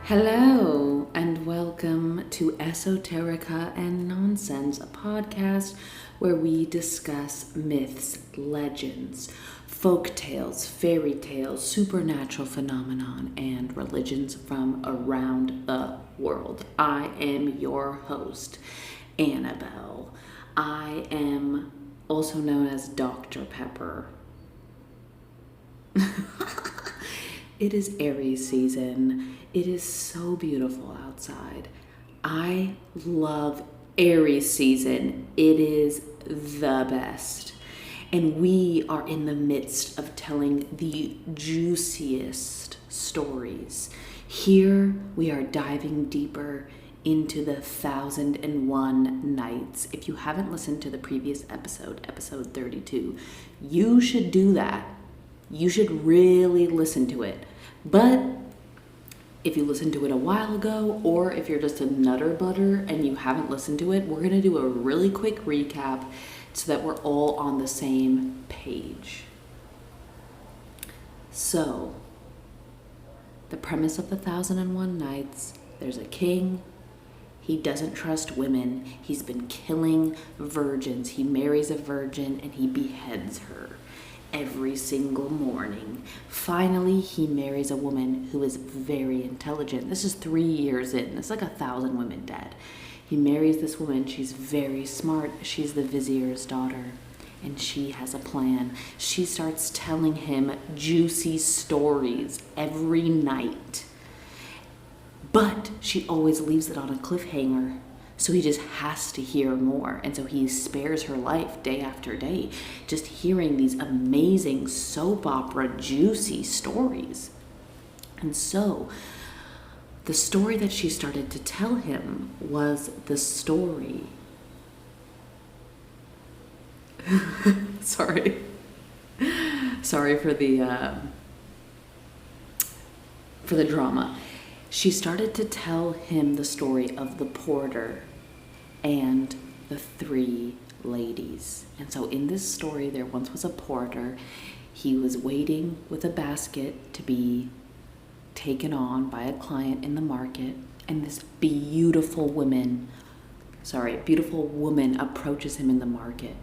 Hello, and welcome to Esoterica and Nonsense, a podcast where we discuss myths, legends, folk tales, fairy tales, supernatural phenomenon, and religions from around the world. I am your host, Annabelle. I am also known as Dr. Pepper. It is Aries season. It is so beautiful outside. I love Aries season. It is the best. And we are in the midst of telling the juiciest stories. Here we are diving deeper into the 1001 Nights. If you haven't listened to the previous episode 32, you should do that. You should really listen to it. But if you listened to it a while ago, or if you're just a nutter butter and you haven't listened to it, we're going to do a really quick recap so that we're all on the same page. So, the premise of the 1001 Nights, there's a king. He doesn't trust women. He's been killing virgins. He marries a virgin and he beheads her every single morning. Finally, he marries a woman who is very intelligent. This is 3 years in. It's like 1,000 women dead. He marries this woman. She's very smart. She's the vizier's daughter, and she has a plan. She starts telling him juicy stories every night, but she always leaves it on a cliffhanger. So he just has to hear more. And so he spares her life day after day, just hearing these amazing soap opera juicy stories. And so the story that she started to tell him was the story. Sorry for the drama. She started to tell him the story of the porter and the 3 ladies. And so in this story, there once was a porter. He was waiting with a basket to be taken on by a client in the market. And this beautiful woman approaches him in the market.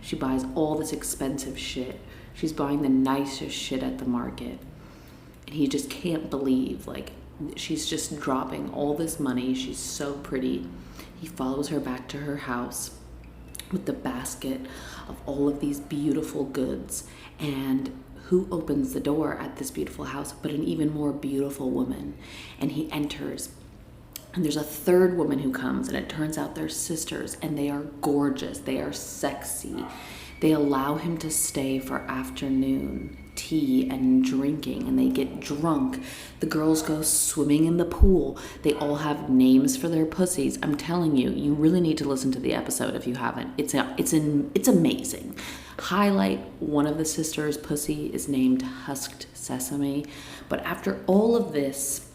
She buys all this expensive shit. She's buying the nicest shit at the market. And he just can't believe, she's just dropping all this money. She's so pretty. He follows her back to her house with the basket of all of these beautiful goods. And who opens the door at this beautiful house but an even more beautiful woman? And he enters. And there's a 3rd woman who comes, and it turns out they're sisters, and they are gorgeous. They are sexy. They allow him to stay for afternoon tea and drinking, and they get drunk. The girls go swimming in the pool. They all have names for their pussies. I'm telling you, you really need to listen to the episode if you haven't. It's amazing. Highlight, one of the sisters' pussy is named Husked Sesame. But after all of this,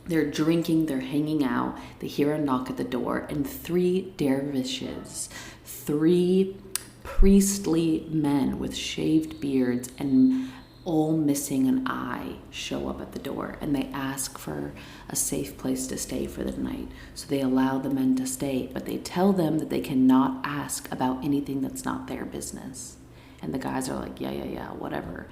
they're drinking, they're hanging out, they hear a knock at the door, and 3 dervishes, 3 priestly men with shaved beards and all missing an eye show up at the door, and they ask for a safe place to stay for the night. So they allow the men to stay, but they tell them that they cannot ask about anything that's not their business. And the guys are like, yeah, whatever.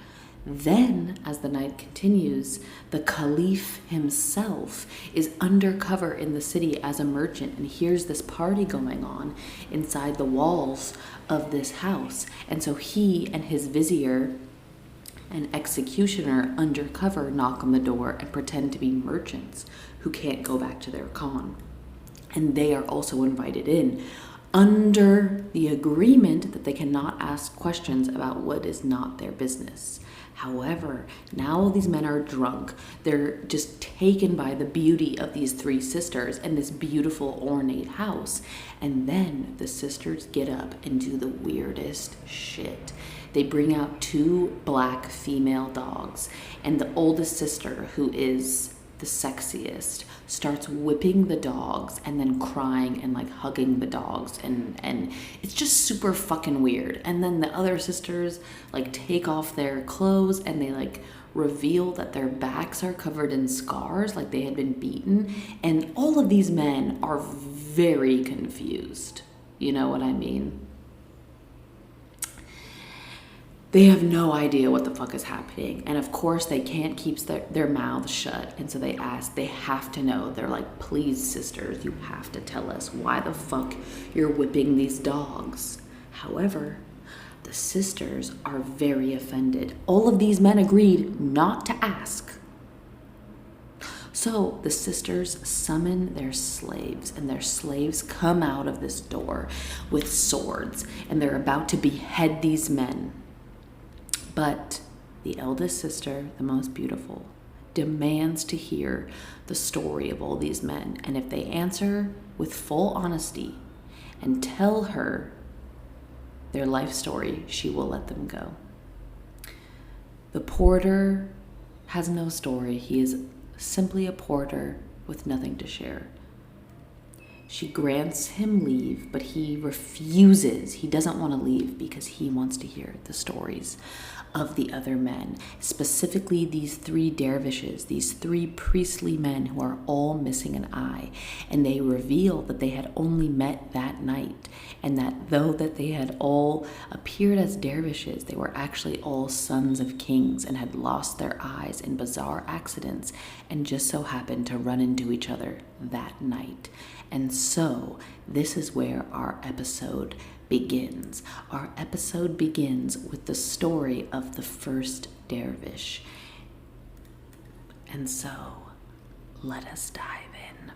Then, as the night continues, the caliph himself is undercover in the city as a merchant and hears this party going on inside the walls of this house. And so he and his vizier and executioner undercover knock on the door and pretend to be merchants who can't go back to their khan. And they are also invited in under the agreement that they cannot ask questions about what is not their business. However, now all these men are drunk. They're just taken by the beauty of these 3 sisters and this beautiful ornate house. And then the sisters get up and do the weirdest shit. They bring out 2 black female dogs. And the oldest sister, who is the sexiest, starts whipping the dogs and then crying and like hugging the dogs, and it's just super fucking weird. And then the other sisters like take off their clothes and they like reveal that their backs are covered in scars, like they had been beaten, and all of these men are very confused. You know what I mean? They have no idea what the fuck is happening. And of course they can't keep their mouths shut. And so they have to know. They're like, please, sisters, you have to tell us why the fuck you're whipping these dogs. However, the sisters are very offended. All of these men agreed not to ask. So the sisters summon their slaves, and their slaves come out of this door with swords, and they're about to behead these men. But the eldest sister, the most beautiful, demands to hear the story of all these men. And if they answer with full honesty and tell her their life story, she will let them go. The porter has no story. He is simply a porter with nothing to share. She grants him leave, but he refuses. He doesn't want to leave because he wants to hear the stories of the other men, specifically these 3 dervishes, these 3 priestly men who are all missing an eye. And they reveal that they had only met that night, and that though that they had all appeared as dervishes, they were actually all sons of kings and had lost their eyes in bizarre accidents and just so happened to run into each other that night. And so this is where our episode begins. Our episode begins with the story of the first dervish. And so let us dive in.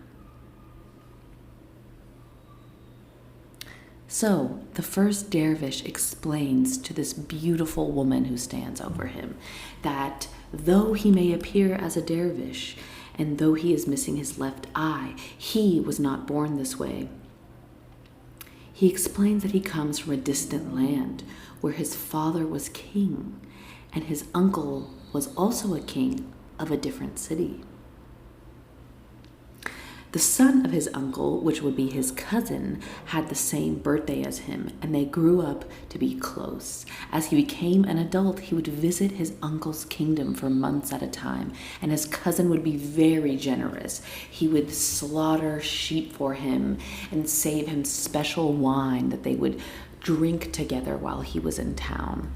So the first dervish explains to this beautiful woman who stands over him that though he may appear as a dervish, and though he is missing his left eye, he was not born this way. He explains that he comes from a distant land where his father was king, and his uncle was also a king of a different city. The son of his uncle, which would be his cousin, had the same birthday as him, and they grew up to be close. As he became an adult, he would visit his uncle's kingdom for months at a time, and his cousin would be very generous. He would slaughter sheep for him and save him special wine that they would drink together while he was in town.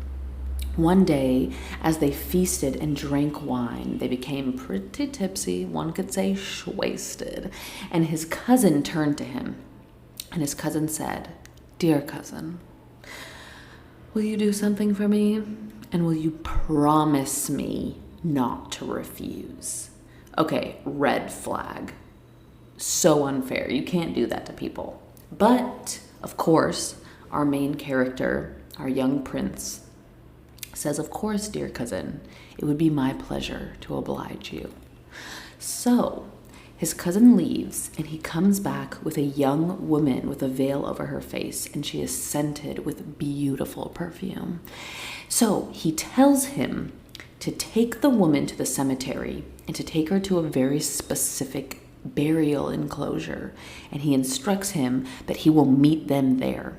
One day, as they feasted and drank wine, they became pretty tipsy, one could say wasted, and his cousin turned to him, and his cousin said, "Dear cousin, will you do something for me? And will you promise me not to refuse?" Okay, red flag. So unfair. You can't do that to people. But, of course, our main character, our young prince, says, "Of course, dear cousin, it would be my pleasure to oblige you." So his cousin leaves, and he comes back with a young woman with a veil over her face, and she is scented with beautiful perfume. So he tells him to take the woman to the cemetery and to take her to a very specific burial enclosure, and he instructs him that he will meet them there.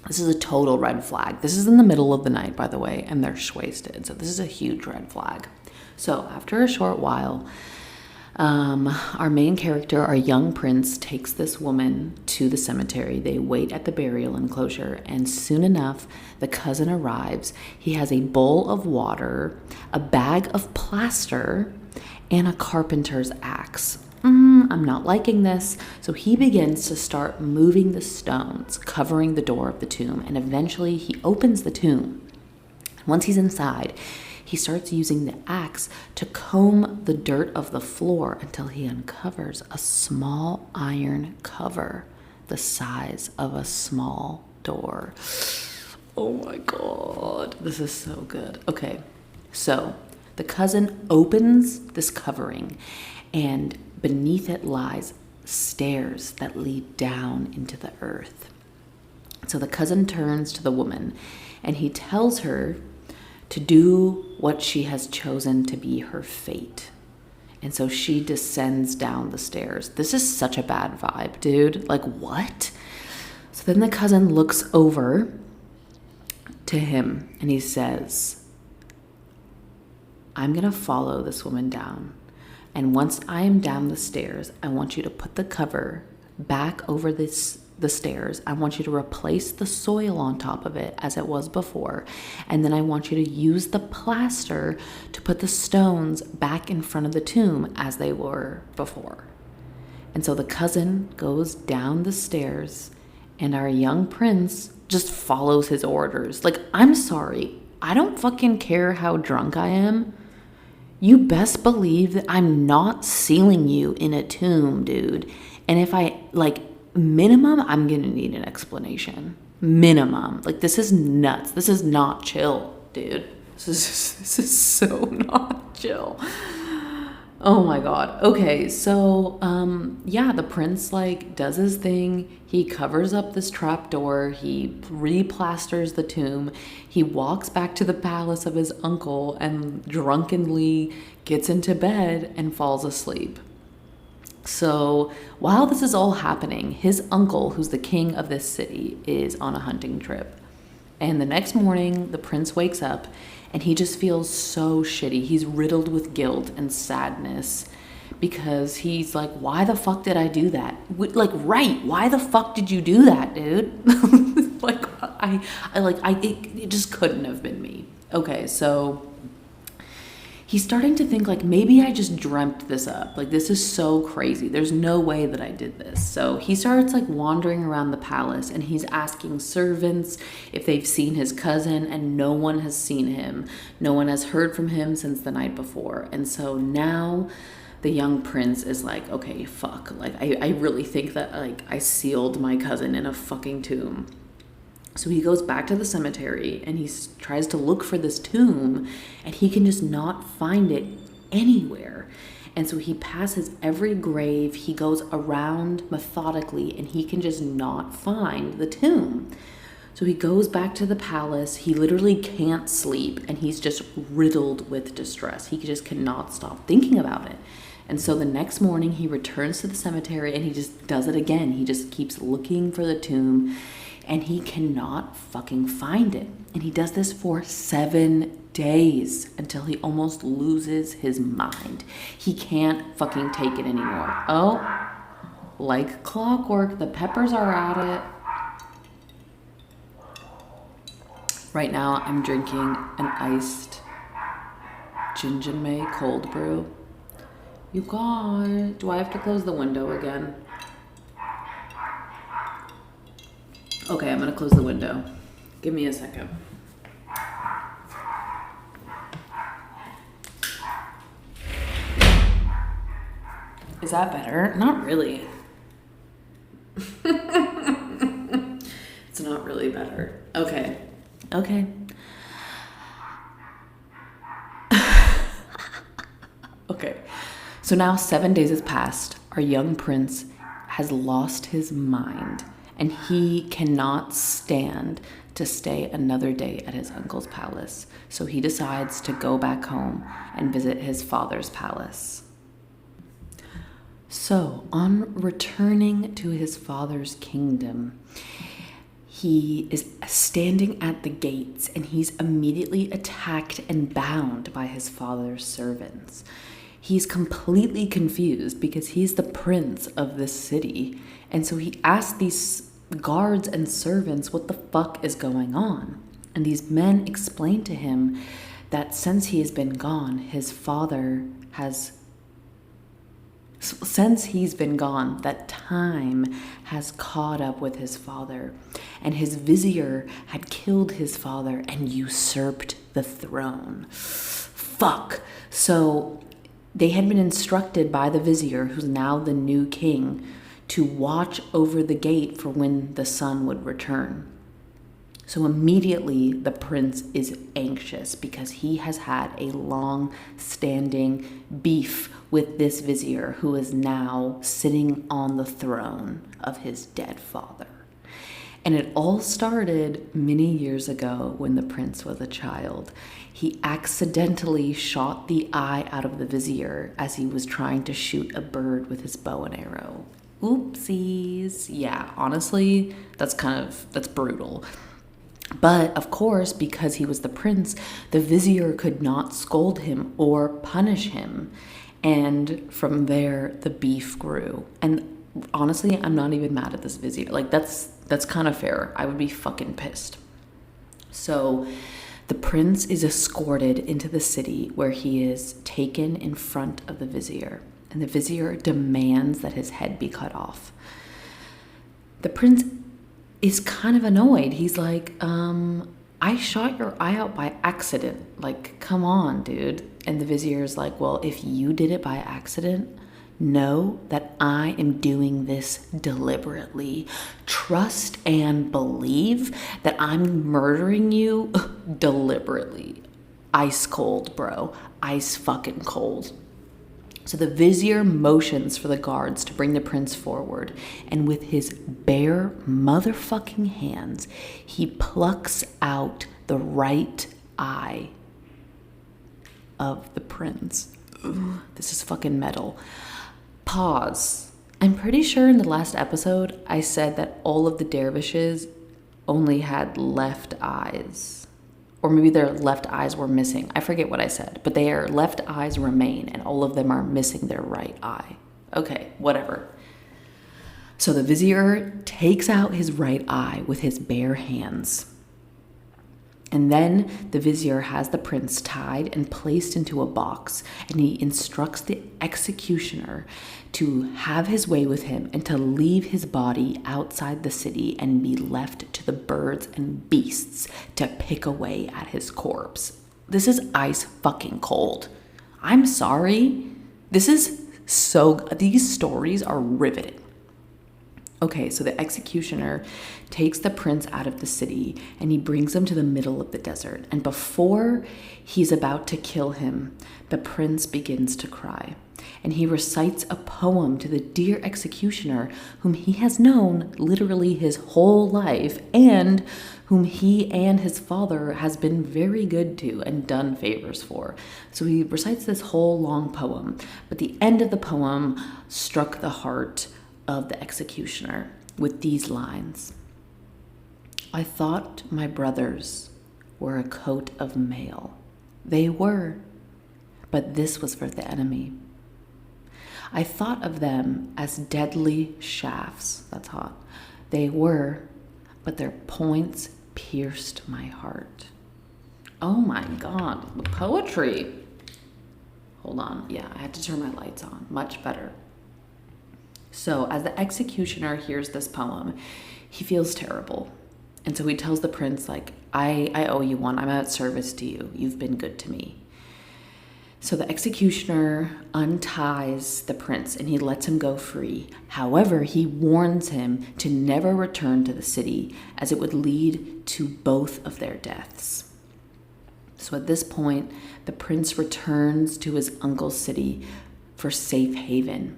This is a total red flag. This is in the middle of the night, by the way, and they're wasted. So this is a huge red flag. So after a short while, our main character, our young prince, takes this woman to the cemetery. They wait at the burial enclosure, and soon enough, the cousin arrives. He has a bowl of water, a bag of plaster, and a carpenter's axe. I'm not liking this. So he begins to start moving the stones, covering the door of the tomb, and eventually he opens the tomb. Once he's inside, he starts using the axe to comb the dirt of the floor until he uncovers a small iron cover the size of a small door. Oh my God, this is so good. Okay, so the cousin opens this covering, and beneath it lies stairs that lead down into the earth. So the cousin turns to the woman, and he tells her to do what she has chosen to be her fate. And so she descends down the stairs. This is such a bad vibe, dude. Like, what? So then the cousin looks over to him and he says, I'm going to follow this woman down. And once I am down the stairs, I want you to put the cover back over the stairs. I want you to replace the soil on top of it as it was before. And then I want you to use the plaster to put the stones back in front of the tomb as they were before. And so the cousin goes down the stairs and our young prince just follows his orders. Like, I'm sorry, I don't fucking care how drunk I am. You best believe that I'm not sealing you in a tomb, dude. And if I, like, minimum, I'm gonna need an explanation. Minimum. Like, this is nuts. This is not chill, dude. This is so not chill. Oh my God. Okay, so yeah, the prince like does his thing. He covers up this trap door. He replasters the tomb. He walks back to the palace of his uncle and drunkenly gets into bed and falls asleep. So while this is all happening, his uncle, who's the king of this city, is on a hunting trip. And the next morning, the prince wakes up and he just feels so shitty. He's riddled with guilt and sadness because he's like, why the fuck did I do that? Like, right, why the fuck did you do that, dude? Like, it just couldn't have been me. Okay, so he's starting to think like, maybe I just dreamt this up. Like, this is so crazy. There's no way that I did this. So he starts like wandering around the palace and he's asking servants if they've seen his cousin, and no one has seen him. No one has heard from him since the night before. And so now the young prince is like, okay, fuck. Like, I really think that like I sealed my cousin in a fucking tomb. So he goes back to the cemetery and he tries to look for this tomb and he can just not find it anywhere. And so he passes every grave. He goes around methodically and he can just not find the tomb. So he goes back to the palace. He literally can't sleep and he's just riddled with distress. He just cannot stop thinking about it. And so the next morning he returns to the cemetery and he just does it again. He just keeps looking for the tomb. And he cannot fucking find it. And he does this for 7 days until he almost loses his mind. He can't fucking take it anymore. Oh, like clockwork, the peppers are at it. Right now, I'm drinking an iced ginger may cold brew. You guys, do I have to close the window again? Okay, I'm gonna close the window. Give me a second. Is that better? Not really. It's not really better. Okay. Okay. Okay. So now 7 days has passed. Our young prince has lost his mind. And he cannot stand to stay another day at his uncle's palace. So he decides to go back home and visit his father's palace. So on returning to his father's kingdom, he is standing at the gates and he's immediately attacked and bound by his father's servants. He's completely confused because he's the prince of this city. And so he asks these guards and servants what the fuck is going on. And these men explain to him that since he has been gone, that time has caught up with his father. And his vizier had killed his father and usurped the throne. Fuck. So they had been instructed by the vizier, who's now the new king, to watch over the gate for when the son would return. So immediately the prince is anxious because he has had a long-standing beef with this vizier who is now sitting on the throne of his dead father. And it all started many years ago when the prince was a child. He accidentally shot the eye out of the vizier as he was trying to shoot a bird with his bow and arrow. Oopsies. Yeah, honestly, that's brutal. But of course, because he was the prince, the vizier could not scold him or punish him. And from there, the beef grew. And honestly, I'm not even mad at this vizier. Like, that's kind of fair. I would be fucking pissed. So the prince is escorted into the city, where he is taken in front of the vizier. And the vizier demands that his head be cut off. The prince is kind of annoyed. He's like, I shot your eye out by accident. Like, come on, dude. And the vizier is like, well, if you did it by accident, know that I am doing this deliberately. Trust and believe that I'm murdering you deliberately. Ice cold, bro. Ice fucking cold. So the vizier motions for the guards to bring the prince forward, and with his bare motherfucking hands, he plucks out the right eye of the prince. Ugh, this is fucking metal. Pause. I'm pretty sure in the last episode I said that all of the dervishes only had left eyes. Or maybe their left eyes were missing. I forget what I said, but their left eyes remain and all of them are missing their right eye. Okay, whatever. So the vizier takes out his right eye with his bare hands. And then the vizier has the prince tied and placed into a box, and he instructs the executioner to have his way with him and to leave his body outside the city and be left to the birds and beasts to pick away at his corpse. This is ice fucking cold. I'm sorry. These stories are riveting. Okay, so the executioner takes the prince out of the city and he brings him to the middle of the desert. And before he's about to kill him, the prince begins to cry. And he recites a poem to the dear executioner, whom he has known literally his whole life, and whom he and his father has been very good to and done favors for. So he recites this whole long poem, but the end of the poem struck the heart of the executioner with these lines. I thought my brothers were a coat of mail. They were, but this was for the enemy. I thought of them as deadly shafts. That's hot. They were, but their points pierced my heart. Oh my God, the poetry. Hold on. Yeah, I had to turn my lights on. Much better. So as the executioner hears this poem, he feels terrible. And so he tells the prince, like, I owe you one. I'm at service to you. You've been good to me. So the executioner unties the prince and he lets him go free. However, he warns him to never return to the city, as it would lead to both of their deaths. So at this point, the prince returns to his uncle's city for safe haven.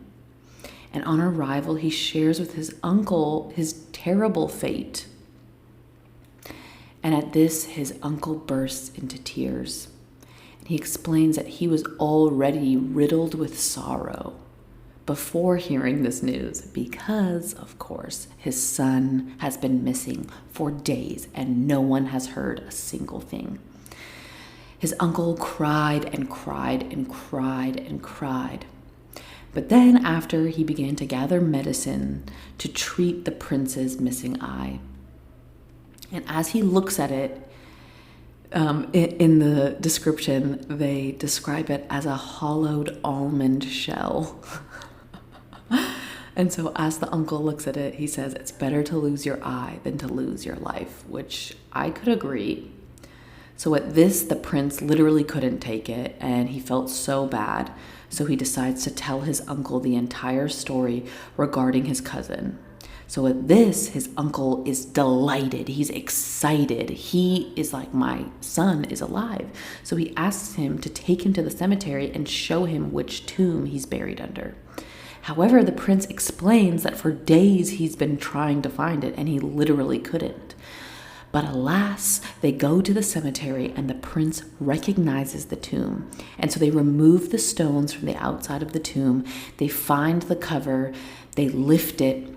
And on arrival, he shares with his uncle his terrible fate. And at this, his uncle bursts into tears. And he explains that he was already riddled with sorrow before hearing this news, because, of course, his son has been missing for days and no one has heard a single thing. His uncle cried and cried and cried and cried. But then after, he began to gather medicine to treat the prince's missing eye. And as he looks at it, in the description, they describe it as a hollowed almond shell. And so as the uncle looks at it, he says, it's better to lose your eye than to lose your life, which I could agree. So at this, the prince literally couldn't take it, and he felt so bad. So he decides to tell his uncle the entire story regarding his cousin. So at this, his uncle is delighted. He's excited. He is like, my son is alive. So he asks him to take him to the cemetery and show him which tomb he's buried under. However, the prince explains that for days he's been trying to find it and he literally couldn't. But alas, they go to the cemetery and the prince recognizes the tomb. And so they remove the stones from the outside of the tomb. They find the cover, they lift it,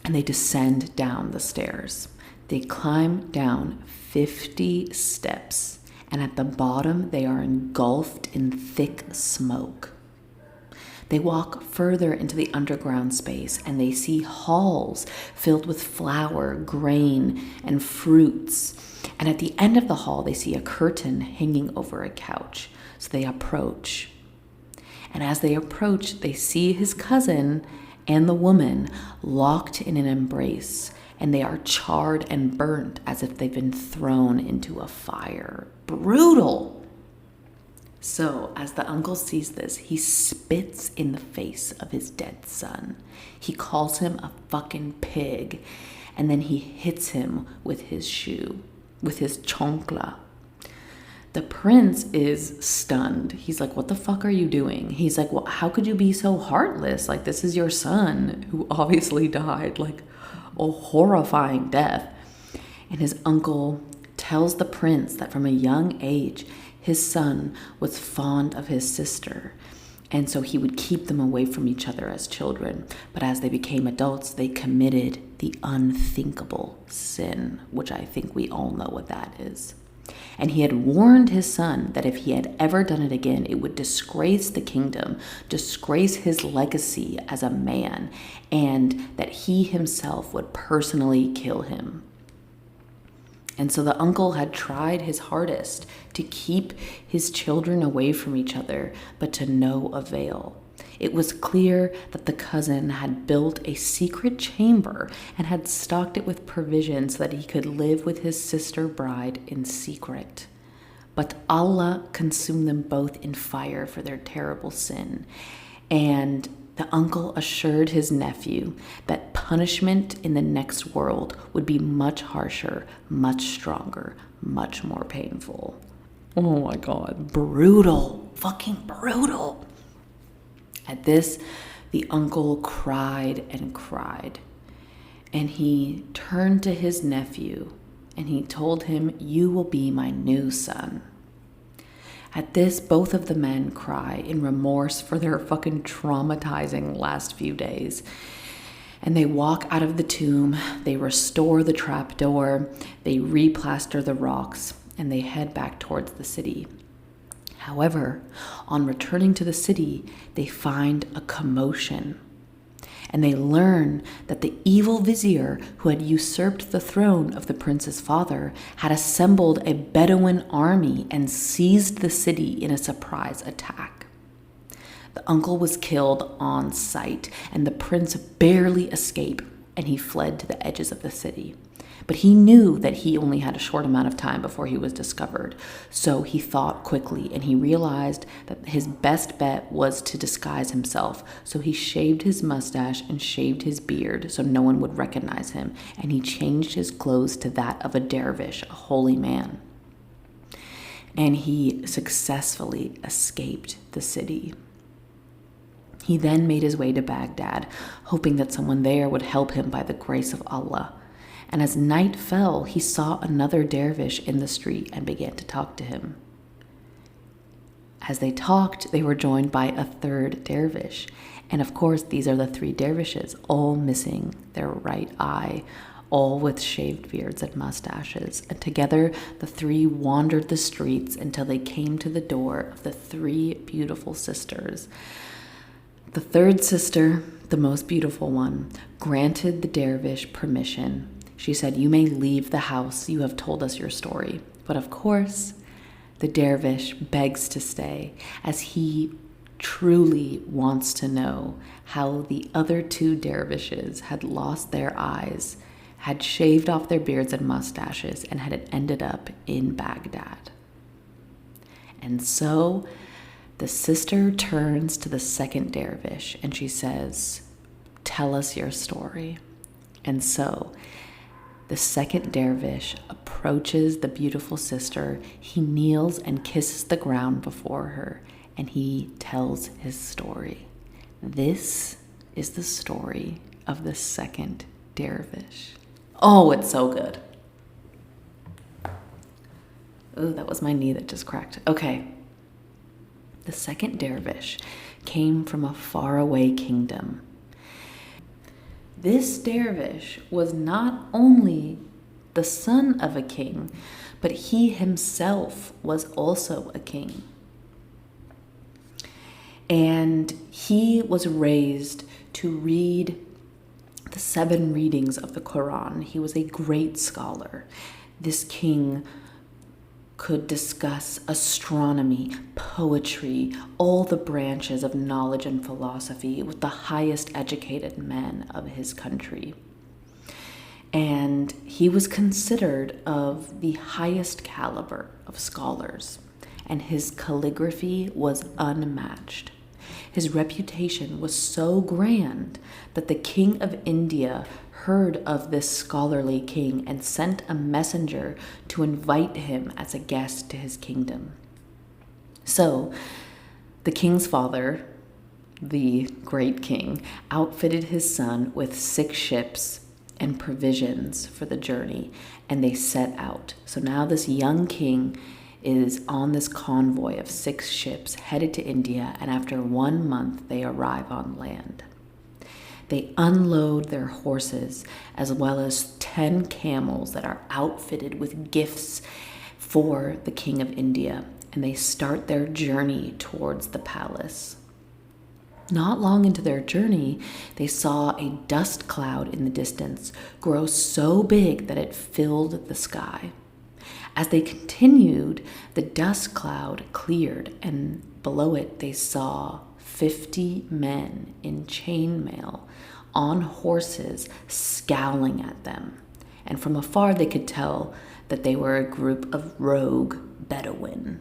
and they descend down the stairs. They climb down 50 steps, and at the bottom they are engulfed in thick smoke. They walk further into the underground space and they see halls filled with flour, grain, and fruits. And at the end of the hall, they see a curtain hanging over a couch. So they approach. And as they approach, they see his cousin and the woman locked in an embrace. And they are charred and burnt as if they've been thrown into a fire. Brutal! So, as the uncle sees this, he spits in the face of his dead son. He calls him a fucking pig, and then he hits him with his shoe, with his chancla. The prince is stunned. He's like, what the fuck are you doing? He's like, well, how could you be so heartless? Like, this is your son who obviously died, like a horrifying death. And his uncle tells the prince that from a young age, his son was fond of his sister, and so he would keep them away from each other as children. But as they became adults, they committed the unthinkable sin, which I think we all know what that is. And he had warned his son that if he had ever done it again, it would disgrace the kingdom, disgrace his legacy as a man, and that he himself would personally kill him. And so the uncle had tried his hardest to keep his children away from each other, but to no avail. It was clear that the cousin had built a secret chamber and had stocked it with provisions so that he could live with his sister bride in secret. But Allah consumed them both in fire for their terrible sin. And the uncle assured his nephew that punishment in the next world would be much harsher, much stronger, much more painful. Oh my God, brutal, fucking brutal. At this, the uncle cried and cried. And he turned to his nephew and he told him, "You will be my new son." At this, both of the men cry in remorse for their fucking traumatizing last few days. And they walk out of the tomb, they restore the trapdoor, they replaster the rocks, and they head back towards the city. However, on returning to the city, they find a commotion. And they learn that the evil vizier who had usurped the throne of the prince's father had assembled a Bedouin army and seized the city in a surprise attack. The uncle was killed on sight, and the prince barely escaped, and he fled to the edges of the city. But he knew that he only had a short amount of time before he was discovered. So he thought quickly, and he realized that his best bet was to disguise himself. So he shaved his mustache and shaved his beard so no one would recognize him. And he changed his clothes to that of a dervish, a holy man. And he successfully escaped the city. He then made his way to Baghdad, hoping that someone there would help him by the grace of Allah. And as night fell, he saw another dervish in the street and began to talk to him. As they talked, they were joined by a third dervish. And of course, these are the three dervishes, all missing their right eye, all with shaved beards and mustaches. And together, the three wandered the streets until they came to the door of the three beautiful sisters. The third sister, the most beautiful one, granted the dervish permission. She said, "You may leave the house. You have told us your story." But of course, the dervish begs to stay, as he truly wants to know how the other two dervishes had lost their eyes, had shaved off their beards and mustaches, and had ended up in Baghdad. And so the sister turns to the second dervish and she says, "Tell us your story." And so the second dervish approaches the beautiful sister. He kneels and kisses the ground before her, and he tells his story. This is the story of the second dervish. Oh, it's so good. Oh, that was my knee that just cracked. Okay. The second dervish came from a faraway kingdom. This dervish was not only the son of a king, but he himself was also a king. And he was raised to read the 7 readings of the Quran. He was a great scholar. This king could discuss astronomy, poetry, all the branches of knowledge and philosophy with the highest educated men of his country. And he was considered of the highest caliber of scholars, and his calligraphy was unmatched. His reputation was so grand that the King of India heard of this scholarly king and sent a messenger to invite him as a guest to his kingdom. So, the king's father, the great king, outfitted his son with 6 ships and provisions for the journey, and they set out. So now this young king is on this convoy of 6 ships headed to India, and after 1 month they arrive on land. They unload their horses as well as 10 camels that are outfitted with gifts for the King of India, and they start their journey towards the palace. Not long into their journey, they saw a dust cloud in the distance grow so big that it filled the sky. As they continued, the dust cloud cleared, and below it they saw 50 men in chainmail on horses scowling at them. And from afar they could tell that they were a group of rogue Bedouin.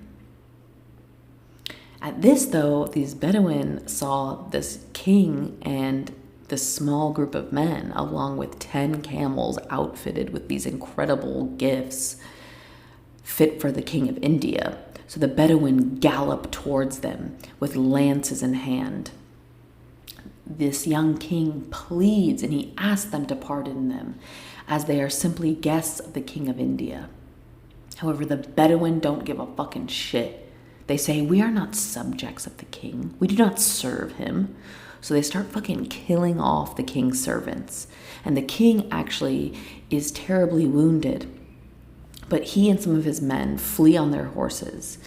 At this, though, these Bedouin saw this king and this small group of men, along with 10 camels outfitted with these incredible gifts fit for the King of India. So the Bedouin galloped towards them with lances in hand. This young king pleads and he asks them to pardon them, as they are simply guests of the King of India. However, the Bedouin don't give a fucking shit. They say, "We are not subjects of the king. We do not serve him." So they start fucking killing off the king's servants. And the king actually is terribly wounded. But he and some of his men flee on their horses.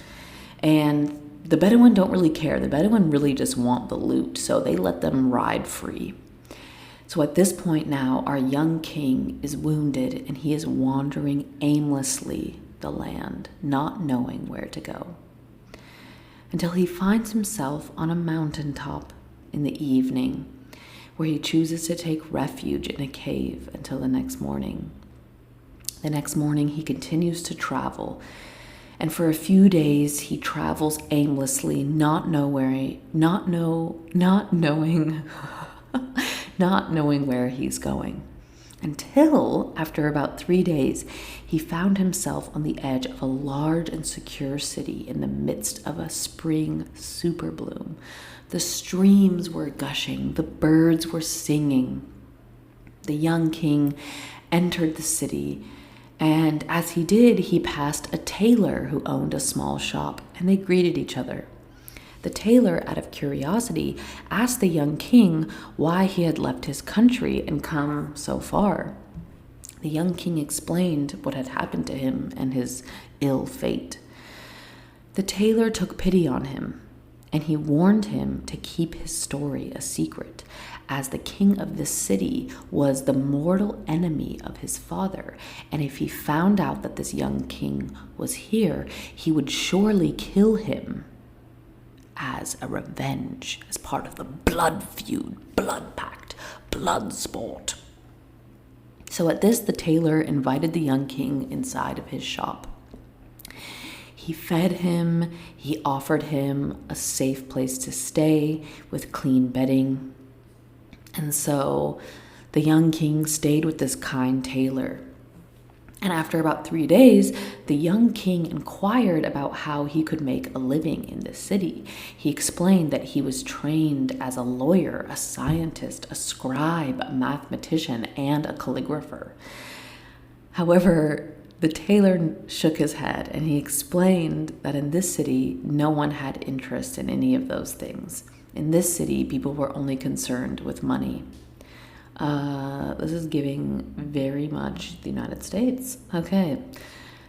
And the Bedouin don't really care. The Bedouin really just want the loot, so they let them ride free. So at this point now, our young king is wounded and he is wandering aimlessly the land, not knowing where to go, until he finds himself on a mountaintop in the evening, where he chooses to take refuge in a cave until the next morning. The next morning, he continues to travel, and for a few days, he travels aimlessly, not knowing where he's going. Until, after about 3 days, he found himself on the edge of a large and secure city in the midst of a spring super bloom. The streams were gushing, the birds were singing. The young king entered the city, and as he did, he passed a tailor who owned a small shop, and they greeted each other. The tailor, out of curiosity, asked the young king why he had left his country and come so far. The young king explained what had happened to him and his ill fate. The tailor took pity on him, and he warned him to keep his story a secret, as the king of this city was the mortal enemy of his father, and if he found out that this young king was here, he would surely kill him as a revenge, as part of the blood feud, blood pact, blood sport. So at this, the tailor invited the young king inside of his shop. He fed him, he offered him a safe place to stay with clean bedding. And so the young king stayed with this kind tailor. And after about 3 days, the young king inquired about how he could make a living in the city. He explained that he was trained as a lawyer, a scientist, a scribe, a mathematician, and a calligrapher. However, The tailor shook his head and he explained that in this city, no one had interest in any of those things. In this city, people were only concerned with money. This is giving very much the United States. Okay.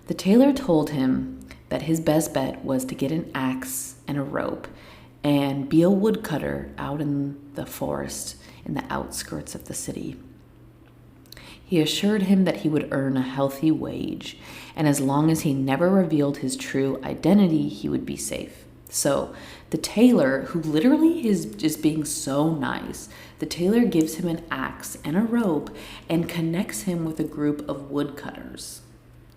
The tailor told him that his best bet was to get an axe and a rope and be a woodcutter out in the forest in the outskirts of the city. He assured him that he would earn a healthy wage, and as long as he never revealed his true identity, he would be safe. So the tailor, who literally is just being so nice, the tailor gives him an axe and a rope and connects him with a group of woodcutters.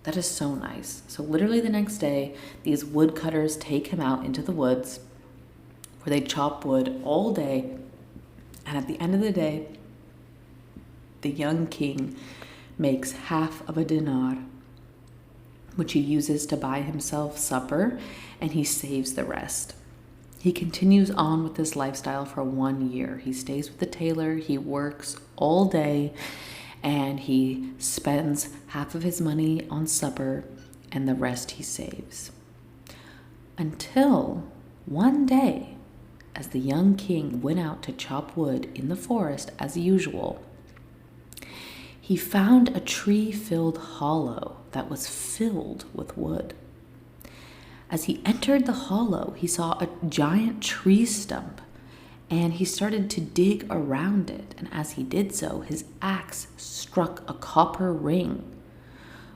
That is so nice. So literally the next day, these woodcutters take him out into the woods where they chop wood all day. And at the end of the day, the young king makes half of a dinar, which he uses to buy himself supper, and he saves the rest. He continues on with this lifestyle for 1 year. He stays with the tailor, he works all day, and he spends half of his money on supper, and the rest he saves. Until one day, as the young king went out to chop wood in the forest as usual, he found a tree-filled hollow that was filled with wood. As he entered the hollow, he saw a giant tree stump, and he started to dig around it. And as he did so, his axe struck a copper ring,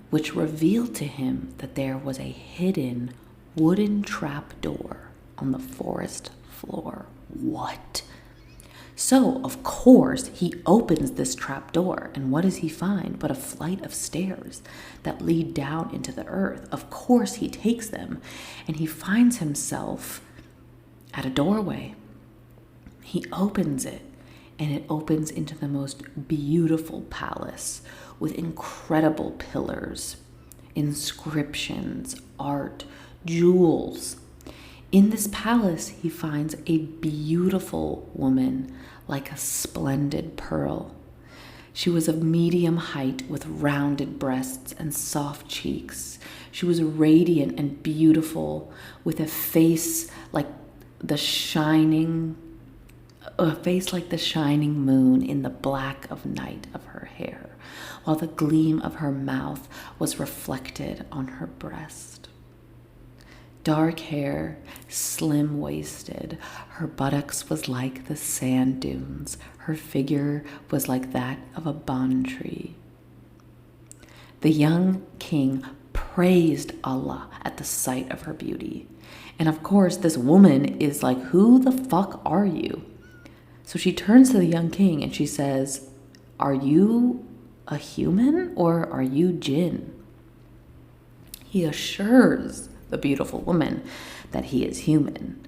which revealed to him that there was a hidden wooden trap door on the forest floor. What? So, of course, he opens this trap door, and what does he find but a flight of stairs that lead down into the earth? Of course, he takes them, and he finds himself at a doorway. He opens it, and it opens into the most beautiful palace with incredible pillars, inscriptions, art, jewels. In this palace, he finds a beautiful woman like a splendid pearl. She was of medium height with rounded breasts and soft cheeks. She was radiant and beautiful with a face like the shining moon in the black of night of her hair, while the gleam of her mouth was reflected on her breast. Dark hair, slim-waisted, her buttocks was like the sand dunes. Her figure was like that of a ban tree. The young king praised Allah at the sight of her beauty. And of course, this woman is like, who the fuck are you? So she turns to the young king and she says, are you a human or are you jinn? He assures the beautiful woman that he is human.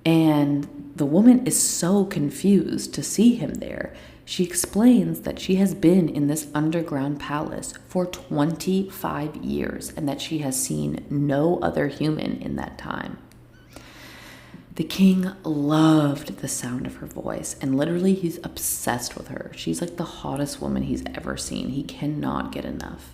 And the woman is so confused to see him there. She explains that she has been in this underground palace for 25 years and that she has seen no other human in that time. The king loved the sound of her voice, and literally he's obsessed with her. She's like the hottest woman he's ever seen. He cannot get enough.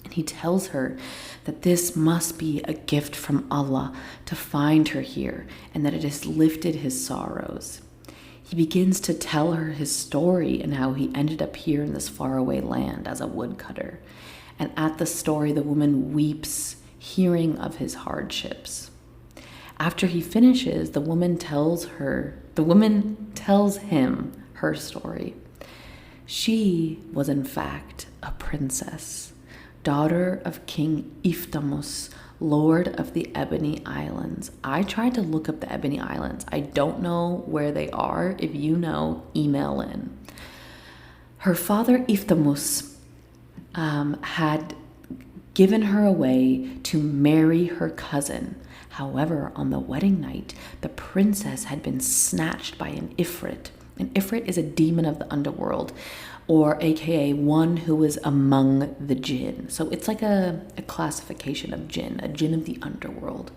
And he tells her that this must be a gift from Allah to find her here, and that it has lifted his sorrows. He begins to tell her his story and how he ended up here in this faraway land as a woodcutter. And at the story, the woman weeps, hearing of his hardships. After he finishes, the woman tells him her story. She was in fact a princess, daughter of King Iftamus, Lord of the Ebony Islands. I tried to look up the Ebony Islands. I don't know where they are. If you know, email in. Her father Iftamus had given her away to marry her cousin. However, on the wedding night, the princess had been snatched by an ifrit. An ifrit is a demon of the underworld, or aka one who is among the jinn. So it's like a classification of jinn, a jinn of the underworld.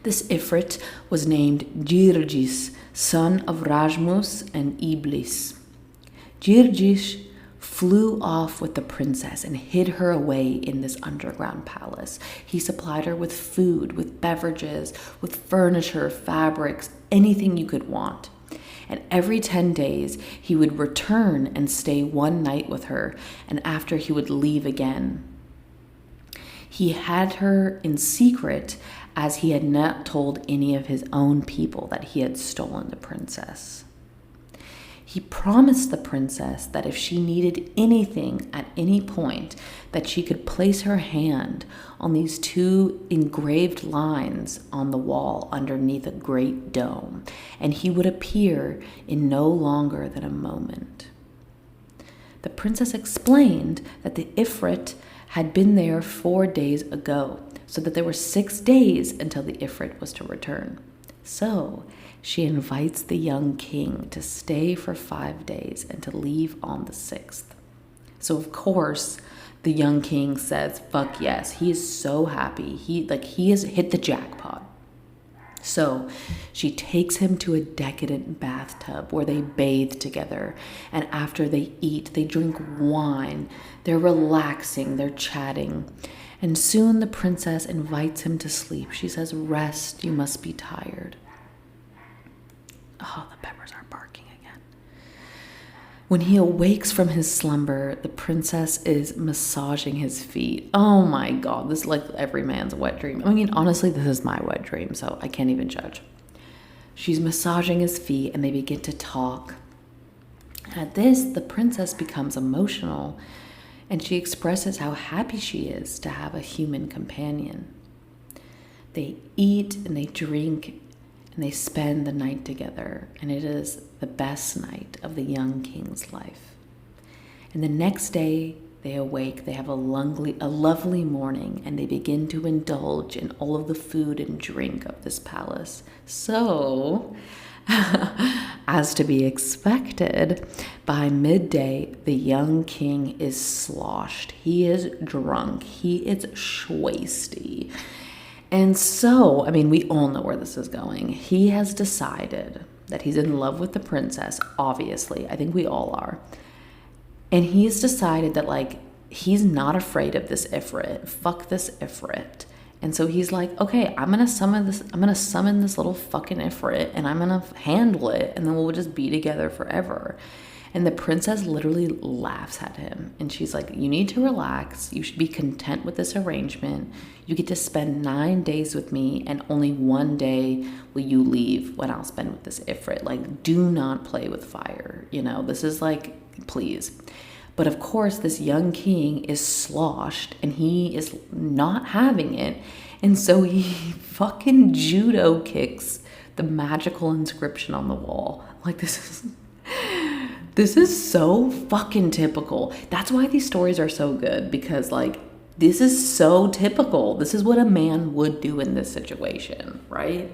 This ifrit was named Dervishes, son of Rajmus and Iblis. Dervish flew off with the princess and hid her away in this underground palace. He supplied her with food, with beverages, with furniture, fabrics, anything you could want. And every 10 days, he would return and stay one night with her, and after he would leave again. He had her in secret, as he had not told any of his own people that he had stolen the princess. He promised the princess that if she needed anything at any point, that she could place her hand on these 2 engraved lines on the wall underneath a great dome, and he would appear in no longer than a moment. The princess explained that the Ifrit had been there 4 days ago, so that there were 6 days until the Ifrit was to return. So she invites the young king to stay for 5 days and to leave on the 6th. So of course, the young king says, fuck yes. He is so happy. He has hit the jackpot. So she takes him to a decadent bathtub where they bathe together. And after they eat, they drink wine. They're relaxing, they're chatting. And soon the princess invites him to sleep. She says, rest, you must be tired. Oh, the peppers are barking again. When he awakes from his slumber, the princess is massaging his feet. Oh my God, this is like every man's wet dream. I mean, honestly, this is my wet dream, so I can't even judge. She's massaging his feet and they begin to talk. At this, the princess becomes emotional and she expresses how happy she is to have a human companion. They eat and they drink and they spend the night together, and it is the best night of the young king's life. And the next day, they awake, they have a lovely morning, and they begin to indulge in all of the food and drink of this palace. So, as to be expected, by midday, the young king is sloshed. He is drunk. He is schwasty. And so, I mean, we all know where this is going. He has decided that he's in love with the princess, obviously. I think we all are. And he's decided that, like, he's not afraid of this Ifrit. Fuck this Ifrit. And so he's like, okay, I'm gonna summon this little fucking Ifrit, and I'm gonna handle it, and then we'll just be together forever. And the princess literally laughs at him. And she's like, you need to relax. You should be content with this arrangement. You get to spend 9 days with me, and only 1 day will you leave when I'll spend with this Ifrit. Like, do not play with fire. You know, this is like, please. But of course, this young king is sloshed and he is not having it. And so he fucking judo kicks the magical inscription on the wall. Like, this is so fucking typical. That's why these stories are so good, because like, this is so typical. This is what a man would do in this situation, right?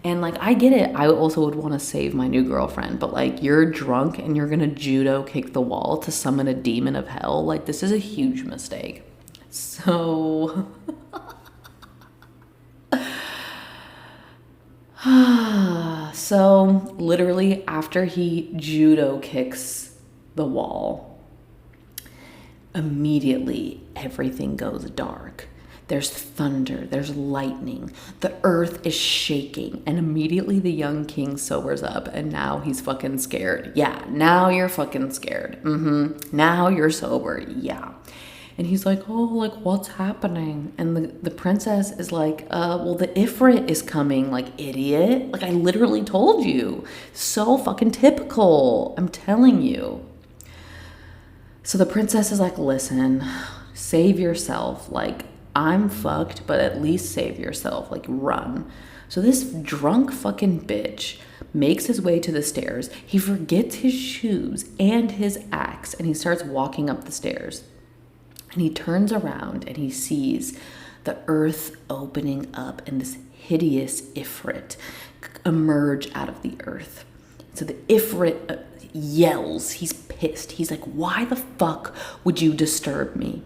And like, I get it. I also would want to save my new girlfriend, but like, you're drunk and you're going to judo kick the wall to summon a demon of hell. Like, this is a huge mistake. So, so literally after he judo kicks the wall, immediately everything goes dark. There's thunder, there's lightning, the earth is shaking, and immediately the young king sobers up, and now he's fucking scared. Yeah, now you're fucking scared. Now you're sober. Yeah. And he's like, oh, like, what's happening? And the princess is like, well, the Ifrit is coming, like, idiot. Like, I literally told you. So fucking typical. I'm telling you. So the princess is like, listen, save yourself. Like, I'm fucked, but at least save yourself. Like, run. So this drunk fucking bitch makes his way to the stairs. He forgets his shoes and his axe, and he starts walking up the stairs. And he turns around and he sees the earth opening up and this hideous Ifrit emerge out of the earth. So the Ifrit yells. He's pissed. He's like, why the fuck would you disturb me?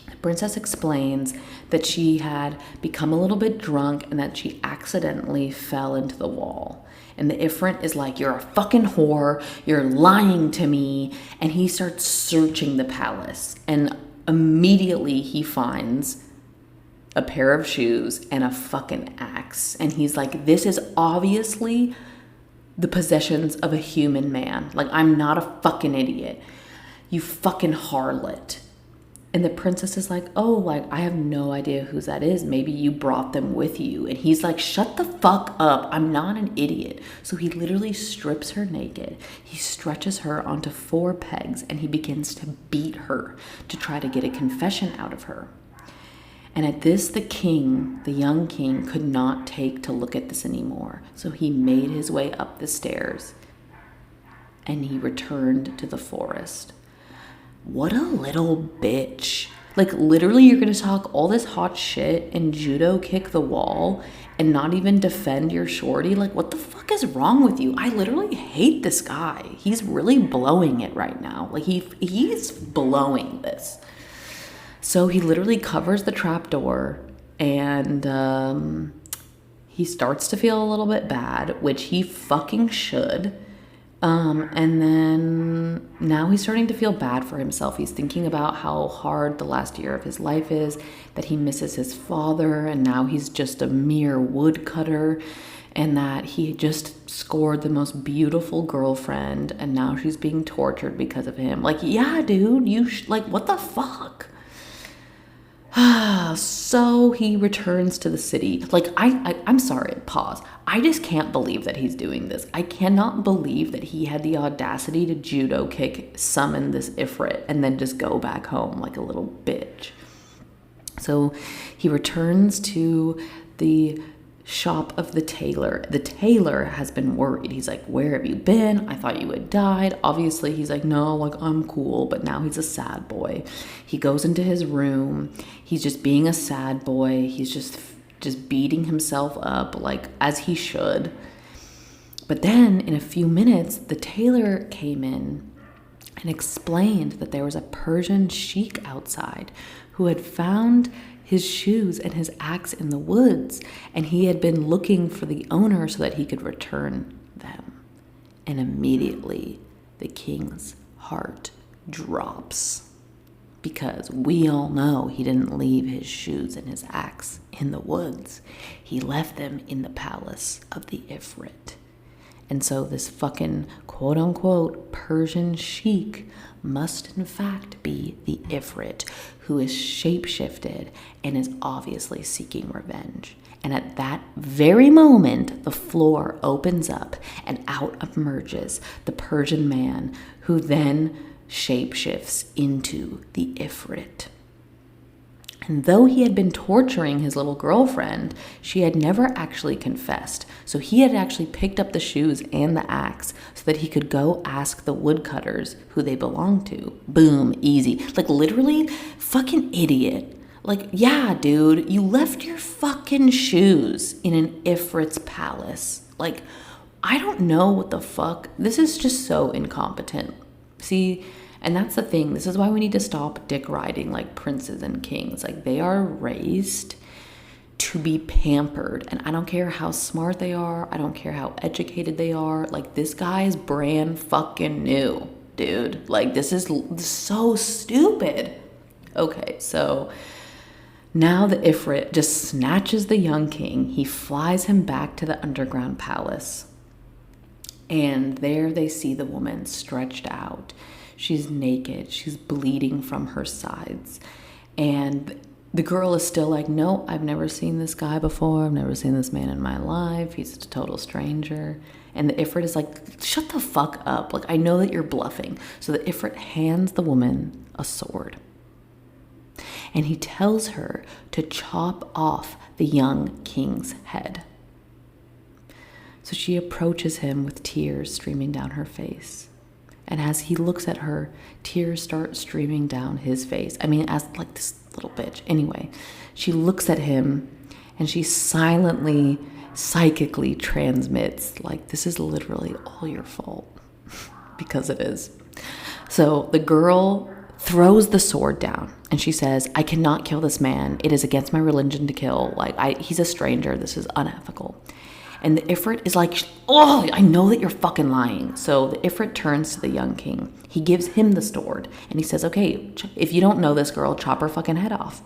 The Princess explains that she had become a little bit drunk and that she accidentally fell into the wall. And the Ifrit is like, you're a fucking whore, you're lying to me. And he starts searching the palace. And immediately he finds a pair of shoes and a fucking axe. And he's like, this is obviously the possessions of a human man. Like, I'm not a fucking idiot. You fucking harlot. And the princess is like, oh, like, I have no idea whose that is. Maybe you brought them with you. And he's like, shut the fuck up. I'm not an idiot. So he literally strips her naked. He stretches her onto 4 pegs and he begins to beat her to try to get a confession out of her. And at this, the king, the young king, could not take to look at this anymore. So he made his way up the stairs and he returned to the forest. What a little bitch. Like, literally, you're gonna talk all this hot shit and judo kick the wall and not even defend your shorty? Like, what the fuck is wrong with you? I literally hate this guy. He's really blowing it right now. Like, he's blowing this. So he literally covers the trapdoor and he starts to feel a little bit bad, which he fucking should. And then now he's starting to feel bad for himself. He's thinking about how hard the last year of his life is, that he misses his father, and now he's just a mere woodcutter, and that he just scored the most beautiful girlfriend, and now she's being tortured because of him. Like, yeah, dude, like, what the fuck? So he returns to the city. Like, I'm sorry, pause. I just can't believe that he's doing this. I cannot believe that he had the audacity to judo kick, summon this Ifrit, and then just go back home like a little bitch. So he returns to the shop of the tailor. The tailor has been worried. He's like, where have you been? I thought you had died. Obviously, he's like, no, like, I'm cool. But now he's a sad boy. He goes into his room. He's just being a sad boy. He's just beating himself up, like, as he should. But then in a few minutes, the tailor came in and explained that there was a Persian sheik outside who had found his shoes and his axe in the woods, and he had been looking for the owner so that he could return them. And immediately the king's heart drops, because we all know he didn't leave his shoes and his axe in the woods. He left them in the palace of the Ifrit. And so this fucking quote-unquote Persian sheik must in fact be the Ifrit, who is shapeshifted and is obviously seeking revenge. And at that very moment, the floor opens up and out emerges the Persian man, who then shapeshifts into the Ifrit. And though he had been torturing his little girlfriend, she had never actually confessed. So he had actually picked up the shoes and the axe so that he could go ask the woodcutters who they belonged to. Boom, easy. Like, literally, fucking idiot. Like, yeah, dude, you left your fucking shoes in an Ifrit's palace. Like, I don't know what the fuck. This is just so incompetent. See, and that's the thing. This is why we need to stop dick riding like princes and kings. Like, they are raised to be pampered. And I don't care how smart they are. I don't care how educated they are. Like, this guy is brand fucking new, dude. Like, this is so stupid. Okay, so now the Ifrit just snatches the young king. He flies him back to the underground palace. And there they see the woman stretched out. She's naked. She's bleeding from her sides. And the girl is still like, no, I've never seen this guy before. I've never seen this man in my life. He's a total stranger. And the Ifrit is like, shut the fuck up. Like, I know that you're bluffing. So the Ifrit hands the woman a sword. And he tells her to chop off the young king's head. So she approaches him with tears streaming down her face. And as he looks at her, tears start streaming down his face. I mean, as like this little bitch. Anyway, she looks at him and she silently, psychically transmits, like, this is literally all your fault. Because it is. So the girl throws the sword down, and she says, I cannot kill this man. It is against my religion to kill. Like, he's a stranger. This is unethical. And the Ifrit is like, oh, I know that you're fucking lying. So the Ifrit turns to the young king. He gives him the sword, and he says, okay, if you don't know this girl, chop her fucking head off.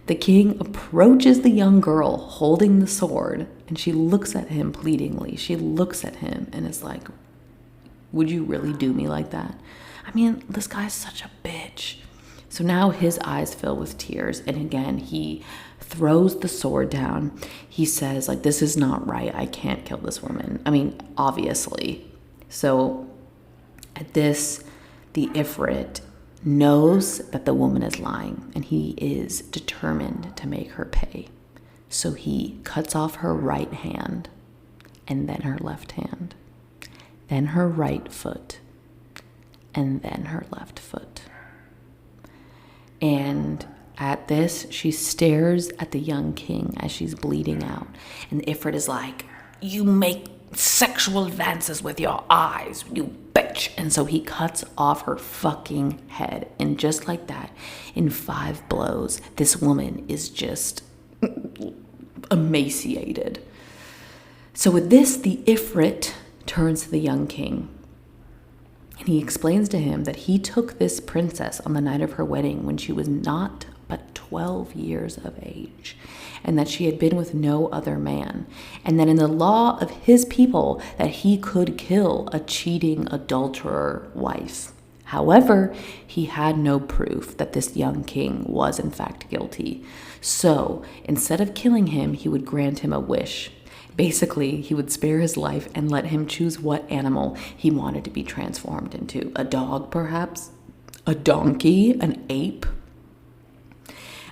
The king approaches the young girl holding the sword, and she looks at him pleadingly. She looks at him and is like, would you really do me like that? I mean, this guy's such a bitch. So now his eyes fill with tears, and again, he throws the sword down. He says, like, this is not right. I can't kill this woman. I mean, obviously. So at this, the Ifrit knows that the woman is lying, and he is determined to make her pay. So he cuts off her right hand, and then her left hand, then her right foot, and then her left foot. And at this, she stares at the young king as she's bleeding out. And the Ifrit is like, you make sexual advances with your eyes, you bitch. And so he cuts off her fucking head. And just like that, in 5 blows, this woman is just emaciated. So with this, the Ifrit turns to the young king. And he explains to him that he took this princess on the night of her wedding when she was not but 12 years of age, and that she had been with no other man, and that in the law of his people that he could kill a cheating adulterer wife. However, he had no proof that this young king was in fact guilty. So instead of killing him, he would grant him a wish. Basically, he would spare his life and let him choose what animal he wanted to be transformed into. A dog, perhaps? A donkey? An ape?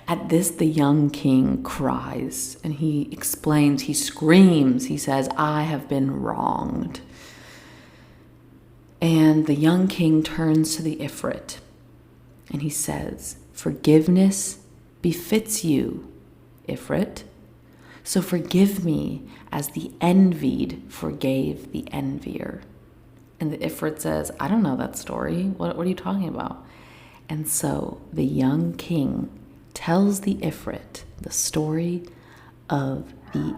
At this, the young king cries, and he explains, he screams, he says, I have been wronged. And the young king turns to the Ifrit, and he says, forgiveness befits you, Ifrit. So forgive me as the envied forgave the envier. And the Ifrit says, I don't know that story. What are you talking about? And so the young king tells the Ifrit the story of the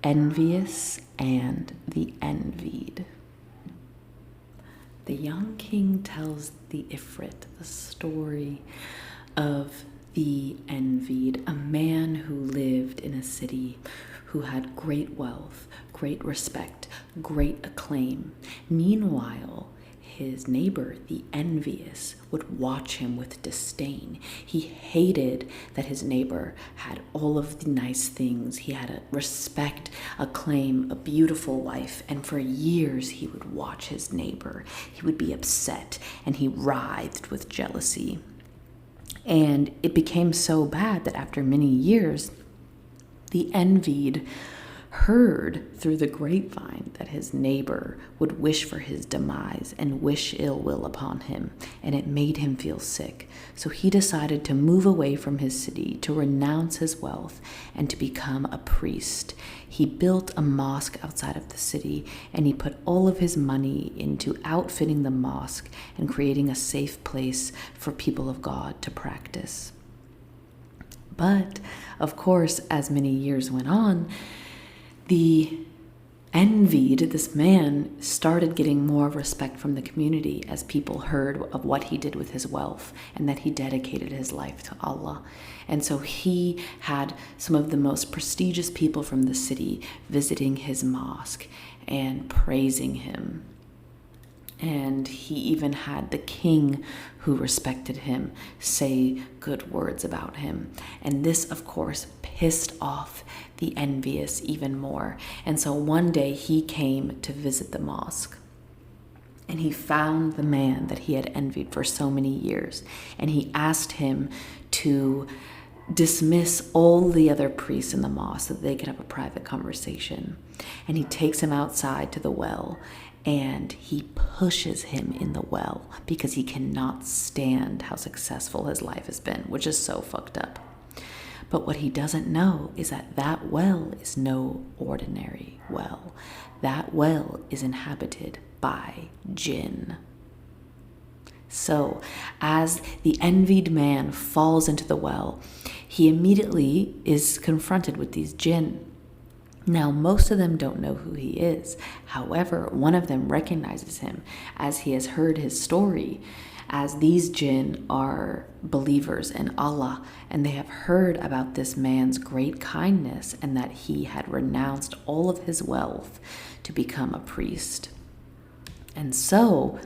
envious and the envied. The young king tells the Ifrit the story of the envied, a man who lived in a city who had great wealth, great respect, great acclaim. Meanwhile, his neighbor, the envious, would watch him with disdain. He hated that his neighbor had all of the nice things. He had a respect, acclaim, a beautiful wife, and for years he would watch his neighbor. He would be upset, and he writhed with jealousy. And it became so bad that after many years, the envied heard through the grapevine that his neighbor would wish for his demise and wish ill will upon him, and it made him feel sick. So he decided to move away from his city, to renounce his wealth, and to become a priest. He built a mosque outside of the city, and he put all of his money into outfitting the mosque and creating a safe place for people of God to practice. But, of course, as many years went on, the envied, this man, started getting more respect from the community as people heard of what he did with his wealth and that he dedicated his life to Allah. And so he had some of the most prestigious people from the city visiting his mosque and praising him. And he even had the king who respected him say good words about him. And this, of course, pissed off the envious even more. And so one day he came to visit the mosque. And he found the man that he had envied for so many years. And he asked him to dismiss all the other priests in the mosque so that they could have a private conversation. And he takes him outside to the well, and he pushes him in the well because he cannot stand how successful his life has been, which is so fucked up. But what he doesn't know is that that well is no ordinary well. That well is inhabited by jinn. So, as the envied man falls into the well, he immediately is confronted with these jinn. Now, most of them don't know who he is. However, one of them recognizes him as he has heard his story, as these jinn are believers in Allah, and they have heard about this man's great kindness and that he had renounced all of his wealth to become a priest. And so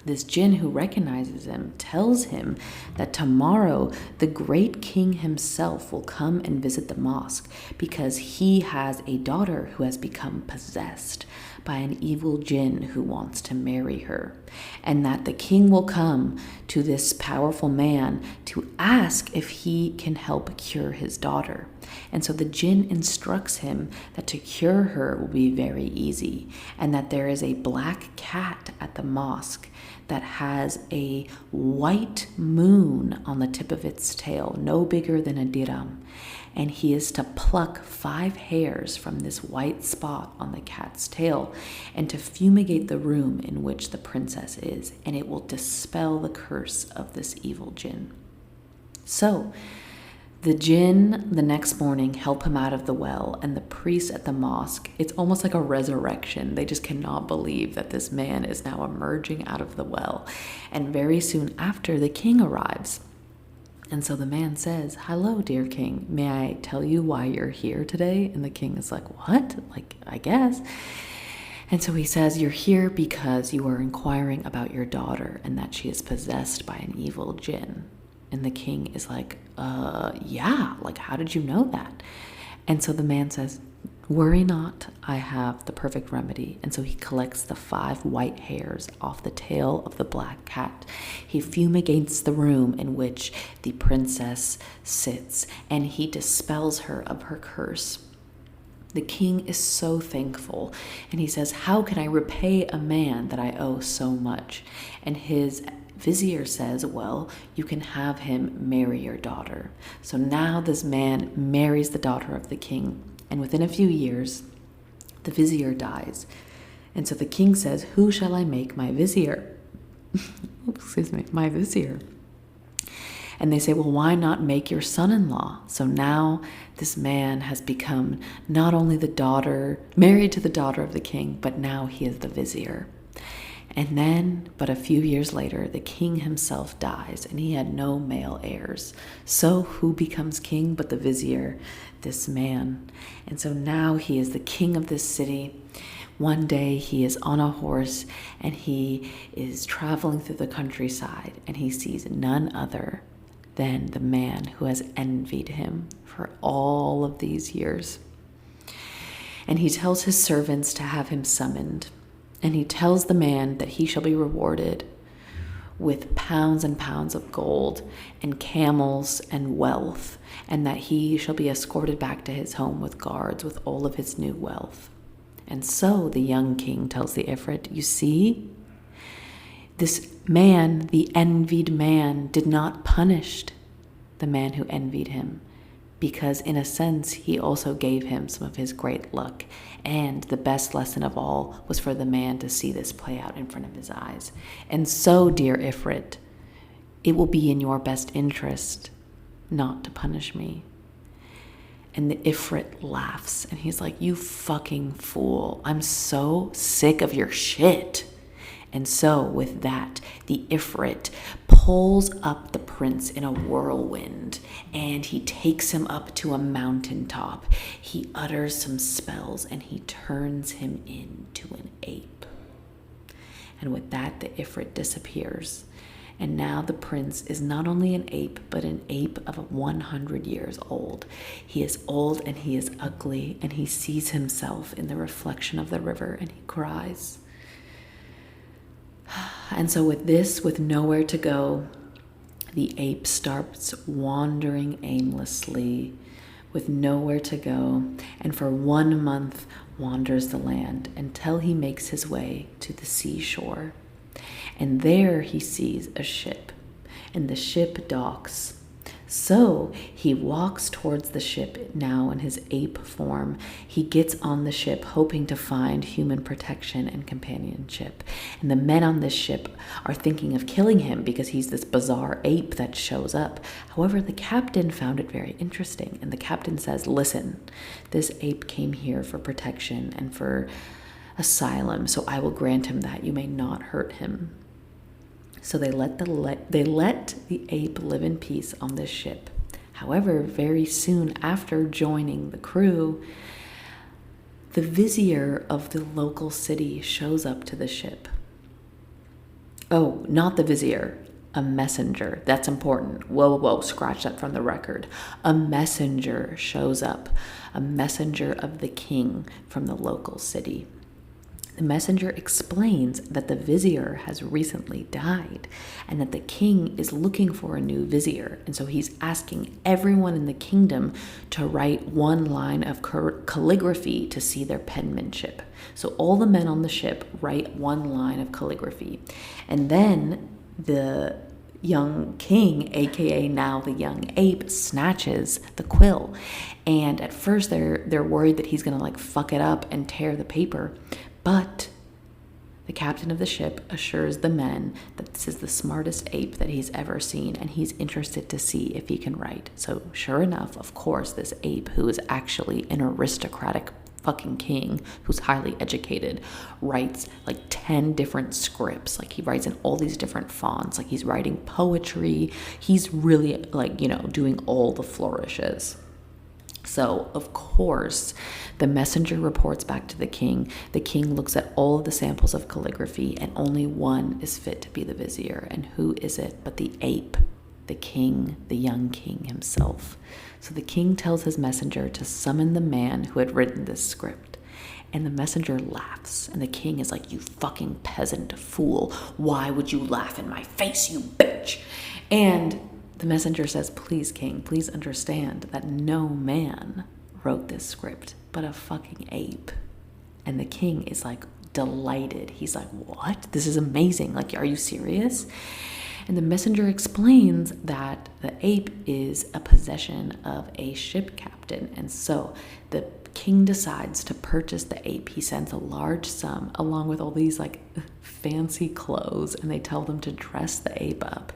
this jinn who recognizes him tells him that tomorrow the great king himself will come and visit the mosque because he has a daughter who has become possessed by an evil jinn who wants to marry her, and that the king will come to this powerful man to ask if he can help cure his daughter. And so the jinn instructs him that to cure her will be very easy, and that there is a black cat at the mosque that has a white moon on the tip of its tail, no bigger than a dirham. And he is to pluck 5 hairs from this white spot on the cat's tail and to fumigate the room in which the princess is, and it will dispel the curse of this evil jinn. So the jinn the next morning help him out of the well, and the priest at the mosque, it's almost like a resurrection. They just cannot believe that this man is now emerging out of the well. And very soon after, the king arrives. And so the man says, "Hello, dear king, may I tell you why you're here today?" And the king is like, "What? Like, I guess." And so he says, "You're here because you are inquiring about your daughter and that she is possessed by an evil jinn." And the king is like, yeah, like, how did you know that? And so the man says, "Worry not, I have the perfect remedy." And so he collects the 5 white hairs off the tail of the black cat. He fumigates the room in which the princess sits, and he dispels her of her curse. The king is so thankful, and he says, "How can I repay a man that I owe so much?" And his vizier says, "Well, you can have him marry your daughter." So now this man marries the daughter of the king, and within a few years, the vizier dies. And so the king says, "Who shall I make my vizier?" My vizier. And they say, "Well, why not make your son-in-law?" So now this man has become not only married to the daughter of the king, but now he is the vizier. And then, but a few years later, the king himself dies, and he had no male heirs. So who becomes king but the vizier, this man? And so now he is the king of this city. One day he is on a horse, and he is traveling through the countryside, and he sees none other than the man who has envied him for all of these years. And he tells his servants to have him summoned. And he tells the man that he shall be rewarded with pounds and pounds of gold and camels and wealth, and that he shall be escorted back to his home with guards with all of his new wealth. And so the young king tells the Ifrit, "You see, this man, the envied man, did not punish the man who envied him, because in a sense he also gave him some of his great luck. And the best lesson of all was for the man to see this play out in front of his eyes. And so, dear Ifrit, it will be in your best interest not to punish me." And the Ifrit laughs, and he's like, "You fucking fool. I'm so sick of your shit." And so with that, the Ifrit pulls up the prince in a whirlwind, and he takes him up to a mountaintop. He utters some spells, and he turns him into an ape. And with that, the Ifrit disappears. And now the prince is not only an ape, but an ape of 100 years old. He is old, and he is ugly, and he sees himself in the reflection of the river, and he cries. And so with nowhere to go, the ape starts wandering aimlessly with nowhere to go, and for 1 month wanders the land until he makes his way to the seashore. And there he sees a ship, and the ship docks. So he walks towards the ship now in his ape form. He gets on the ship hoping to find human protection and companionship. And the men on this ship are thinking of killing him because he's this bizarre ape that shows up. However, the captain found it very interesting. And the captain says, listen, this ape came here for protection and for asylum, so I will grant him that. You may not hurt him. So they let the ape live in peace on this ship. However, very soon after joining the crew, the vizier of the local city shows up to the ship. Oh, not the vizier, a messenger. That's important. Whoa, scratch that from the record. A messenger shows up, a messenger of the king from the local city. The messenger explains that the vizier has recently died and that the king is looking for a new vizier. And so he's asking everyone in the kingdom to write one line of calligraphy to see their penmanship. So all the men on the ship write one line of calligraphy. And then the young king, aka now the young ape, snatches the quill. And at first they're worried that he's gonna fuck it up and tear the paper. But the captain of the ship assures the men that this is the smartest ape that he's ever seen, and he's interested to see if he can write. So sure enough, of course, this ape, who is actually an aristocratic fucking king who's highly educated, writes 10 different scripts. He writes in all these different fonts. He's writing poetry. He's really doing all the flourishes. So, of course, the messenger reports back to the king. The king looks at all of the samples of calligraphy, and only one is fit to be the vizier. And who is it but the ape, the king, the young king himself? So the king tells his messenger to summon the man who had written this script. And the messenger laughs, and the king is like, you fucking peasant fool. Why would you laugh in my face, you bitch? And the messenger says, please, king, please understand that no man wrote this script, but a fucking ape. And the king is delighted. He's like, what? This is amazing. Are you serious? And the messenger explains that the ape is a possession of a ship captain. And so the king decides to purchase the ape. He sends a large sum along with all these fancy clothes, and they tell them to dress the ape up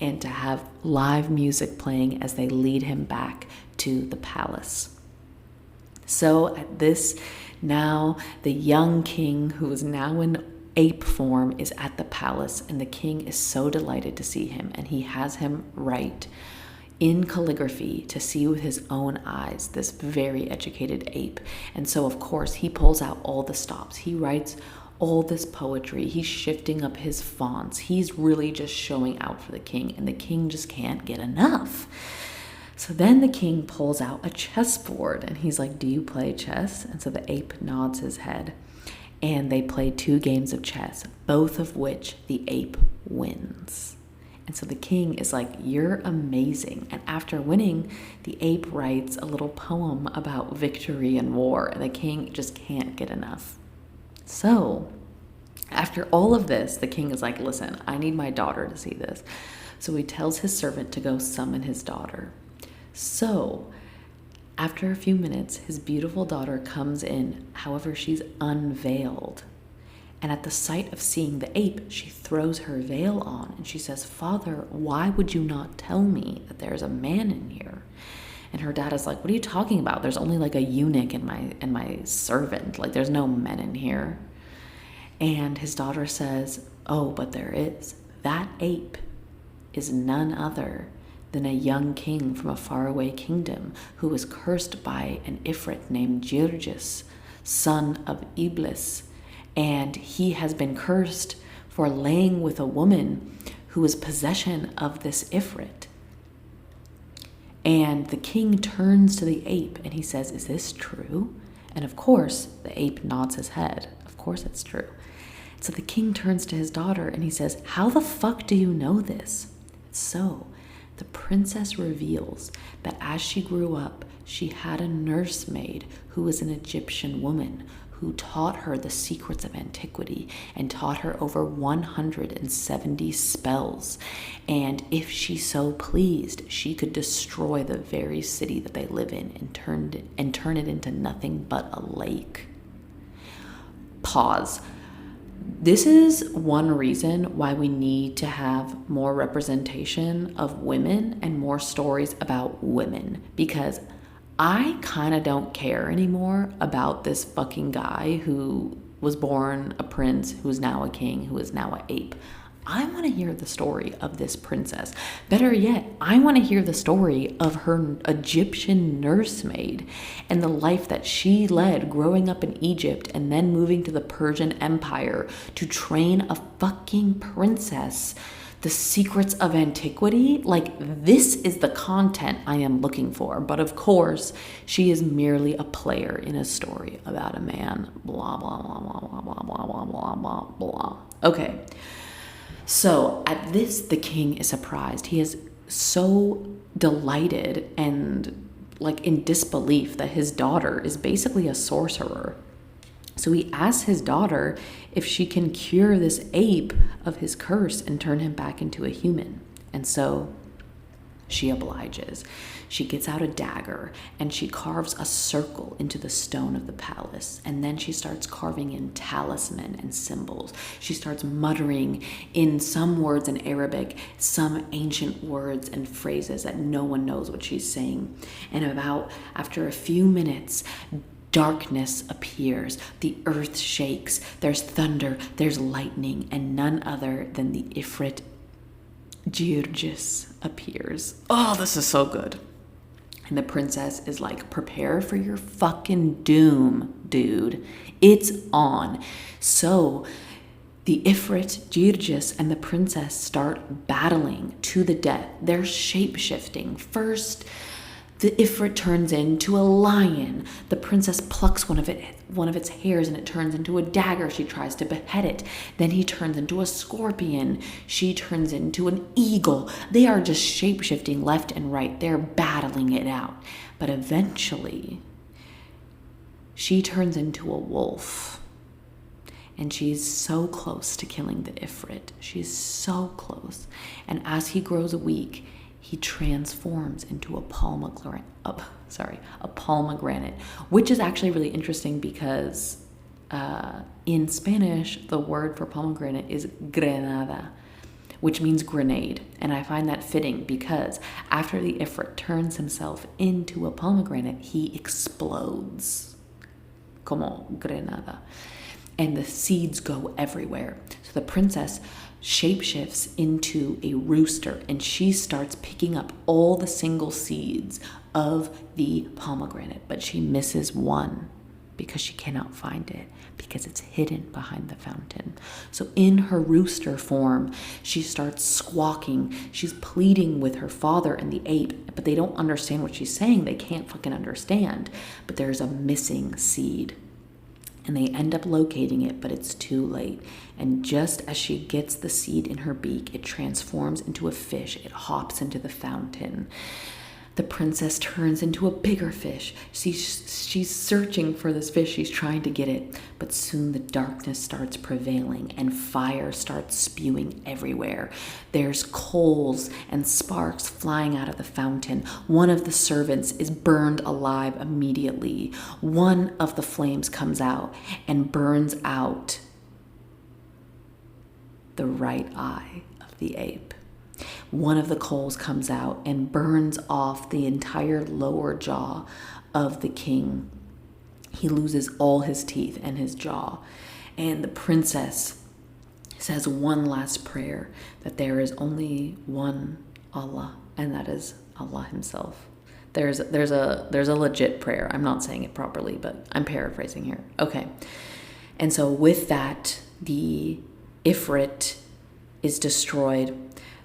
and to have live music playing as they lead him back to the palace. So at this, now the young king, who is now in ape form, is at the palace, and the king is so delighted to see him, and he has him write in calligraphy to see with his own eyes this very educated ape. And so, of course, he pulls out all the stops. He writes all this poetry. He's shifting up his fonts. He's really just showing out for the king, and the king just can't get enough. So then the king pulls out a chessboard, and he's like, do you play chess? And so the ape nods his head, and they play 2 games of chess, both of which the ape wins. And so the king is like, you're amazing. And after winning, the ape writes a little poem about victory and war, and the king just can't get enough. So after all of this, the king is like, listen, I need my daughter to see this. So he tells his servant to go summon his daughter. So after a few minutes, his beautiful daughter comes in. However, she's unveiled. And at the sight of seeing the ape, she throws her veil on and she says, Father, why would you not tell me that there's a man in here? And her dad is like, what are you talking about? There's only a eunuch and my servant. There's no men in here. And his daughter says, oh, but there is. That ape is none other than a young king from a faraway kingdom who was cursed by an ifrit named Dervishes, son of Iblis. And he has been cursed for laying with a woman who is possession of this ifrit. And the king turns to the ape and he says, is this true? And of course, the ape nods his head. Of course it's true. So the king turns to his daughter and he says, how the fuck do you know this? So the princess reveals that as she grew up, she had a nursemaid who was an Egyptian woman who taught her the secrets of antiquity and taught her over 170 spells. And if she so pleased, she could destroy the very city that they live in and turn it into nothing but a lake. Pause. This is one reason why we need to have more representation of women and more stories about women, because I kind of don't care anymore about this fucking guy who was born a prince, who's now a king, who is now an ape. I want to hear the story of this princess. Better yet, I want to hear the story of her Egyptian nursemaid and the life that she led growing up in Egypt and then moving to the Persian Empire to train a fucking princess. The secrets of antiquity, like, this is the content I am looking for. But of course, she is merely a player in a story about a man. Blah, blah, blah, blah, blah, blah, blah, blah, blah, blah, blah. Okay. So at this, the king is surprised. He is so delighted and like in disbelief that his daughter is basically a sorcerer. So he asks his daughter if she can cure this ape of his curse and turn him back into a human. And so she obliges. She gets out a dagger and she carves a circle into the stone of the palace. And then she starts carving in talisman and symbols. She starts muttering in some words in Arabic, some ancient words and phrases that no one knows what she's saying. And after a few minutes, darkness appears, the earth shakes, there's thunder, there's lightning, and none other than the Ifrit Dervishes appears. Oh, this is so good. And the princess is like, prepare for your fucking doom, dude. It's on. So the Ifrit Dervishes and the princess start battling to the death. They're shape-shifting. First, the Ifrit turns into a lion. The princess plucks one of its hairs and it turns into a dagger. She tries to behead it. Then he turns into a scorpion. She turns into an eagle. They are just shape-shifting left and right. They're battling it out. But eventually, she turns into a wolf. And she's so close to killing the Ifrit. She's so close. And as he grows weak, he transforms into a pomegranate, which is actually really interesting because in Spanish, the word for pomegranate is granada, which means grenade. And I find that fitting because after the Ifrit turns himself into a pomegranate, he explodes como granada. And the seeds go everywhere. So the princess shapeshifts into a rooster and she starts picking up all the single seeds of the pomegranate, but she misses one because she cannot find it because it's hidden behind the fountain. So in her rooster form, she starts squawking. She's pleading with her father and the ape, but they don't understand what she's saying. They can't fucking understand. But there's a missing seed. And they end up locating it, but it's too late. And just as she gets the seed in her beak, it transforms into a fish. It hops into the fountain. The princess turns into a bigger fish. She's searching for this fish. She's trying to get it. But soon the darkness starts prevailing and fire starts spewing everywhere. There's coals and sparks flying out of the fountain. One of the servants is burned alive immediately. One of the flames comes out and burns out the right eye of the ape. One of the coals comes out and burns off the entire lower jaw of the king. He loses all his teeth and his jaw. And the princess says one last prayer, that there is only one Allah, and that is Allah himself. There's a legit prayer. I'm not saying it properly, but I'm paraphrasing here. Okay. And so with that, the Ifrit is destroyed.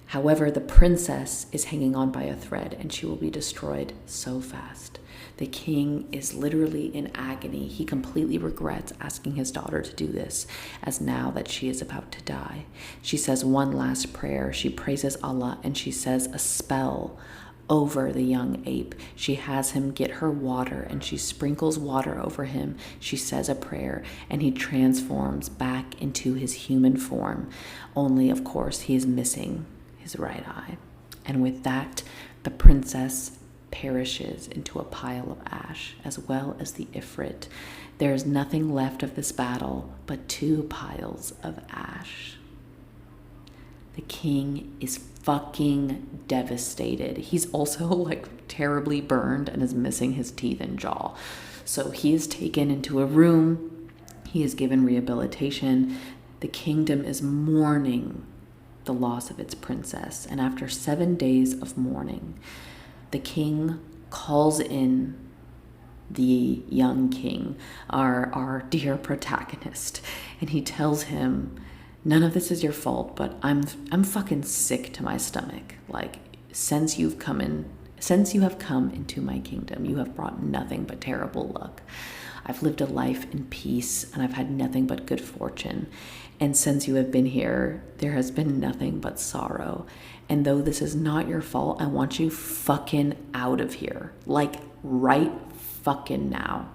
However, the princess is hanging on by a thread and she will be destroyed so fast. The king is literally in agony. He completely regrets asking his daughter to do this, as now that she is about to die. She says one last prayer. She praises Allah and she says a spell over the young ape. She has him get her water, and she sprinkles water over him. She says a prayer, and he transforms back into his human form. Only, of course, he is missing his right eye. And with that, the princess perishes into a pile of ash, as well as the Ifrit. There is nothing left of this battle but 2 piles of ash. The king is fucking devastated. He's also like terribly burned and is missing his teeth and jaw. So he is taken into a room. He is given rehabilitation. The kingdom is mourning the loss of its princess. And after 7 days of mourning, the king calls in the young king, our dear protagonist, and he tells him, none of this is your fault, but I'm fucking sick to my stomach. Like, since you have come into my kingdom, you have brought nothing but terrible luck. I've lived a life in peace, and I've had nothing but good fortune. And since you have been here, there has been nothing but sorrow. And though this is not your fault, I want you fucking out of here. Like, right fucking now.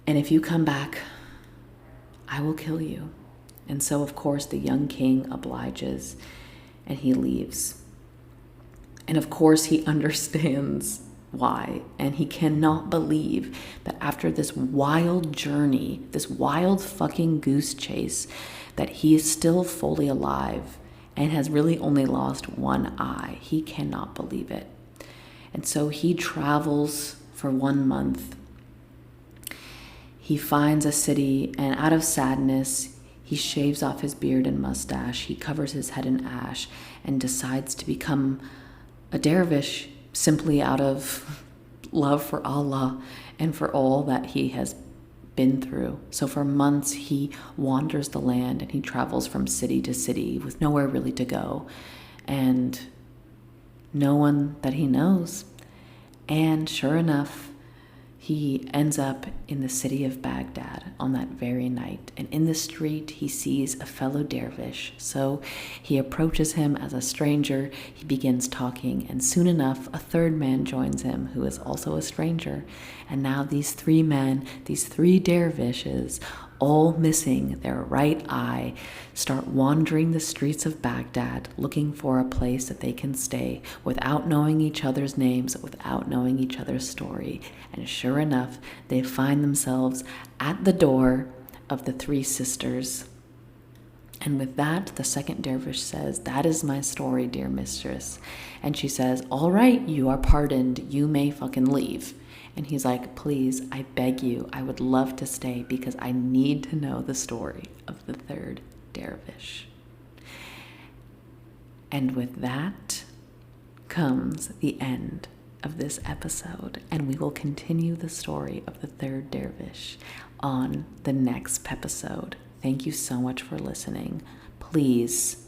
And if you come back, I will kill you. And so, of course, the young king obliges, and he leaves. And of course, he understands why, and he cannot believe that after this wild journey, this wild fucking goose chase, that he is still fully alive and has really only lost one eye. He cannot believe it. And so he travels for 1 month. He finds a city, and out of sadness, he shaves off his beard and mustache. He covers his head in ash and decides to become a dervish, simply out of love for Allah and for all that he has been through. So for months, he wanders the land, and he travels from city to city with nowhere really to go, and no one that he knows. And sure enough, he ends up in the city of Baghdad on that very night. And in the street, he sees a fellow dervish. So he approaches him as a stranger. He begins talking. And soon enough, a third man joins him, who is also a stranger. And now these 3 men, these 3 dervishes, all missing their right eye, start wandering the streets of Baghdad looking for a place that they can stay without knowing each other's names, without knowing each other's story. And sure enough, they find themselves at the door of the 3 sisters. And with that, the second dervish says, "That is my story, dear mistress." And she says, "All right, you are pardoned. You may fucking leave." And he's like, "Please, I beg you, I would love to stay because I need to know the story of the 3rd dervish." And with that comes the end of this episode, and we will continue the story of the 3rd dervish on the next episode. Thank you so much for listening. Please,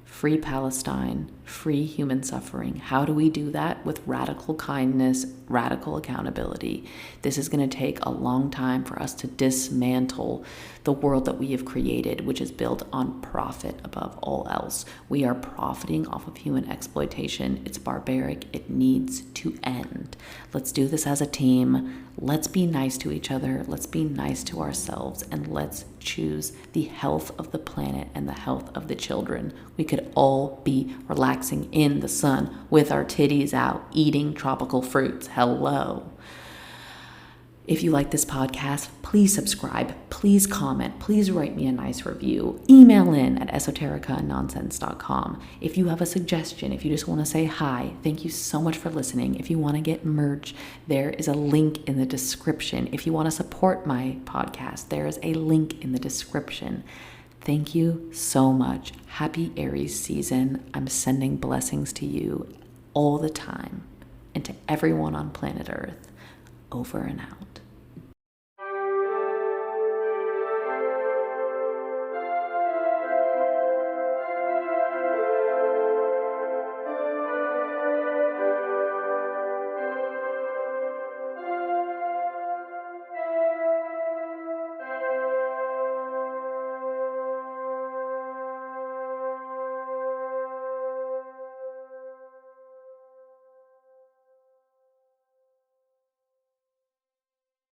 free Palestine, free human suffering. How do we do that? With radical kindness, radical accountability. This is going to take a long time for us to dismantle the world that we have created, which is built on profit above all else. We are profiting off of human exploitation. It's barbaric. It needs to end. Let's do this as a team. Let's be nice to each other. Let's be nice to ourselves, and let's choose the health of the planet and the health of the children. We could all be relaxing in the sun with our titties out, eating tropical fruits. Hello. If you like this podcast, please subscribe, please comment, please write me a nice review. Email in at esotericaandnonsense.com. If you have a suggestion, if you just want to say hi, thank you so much for listening. If you want to get merch, there is a link in the description. If you want to support my podcast, there is a link in the description. Thank you so much. Happy Aries season. I'm sending blessings to you all the time and to everyone on planet Earth. Over and out.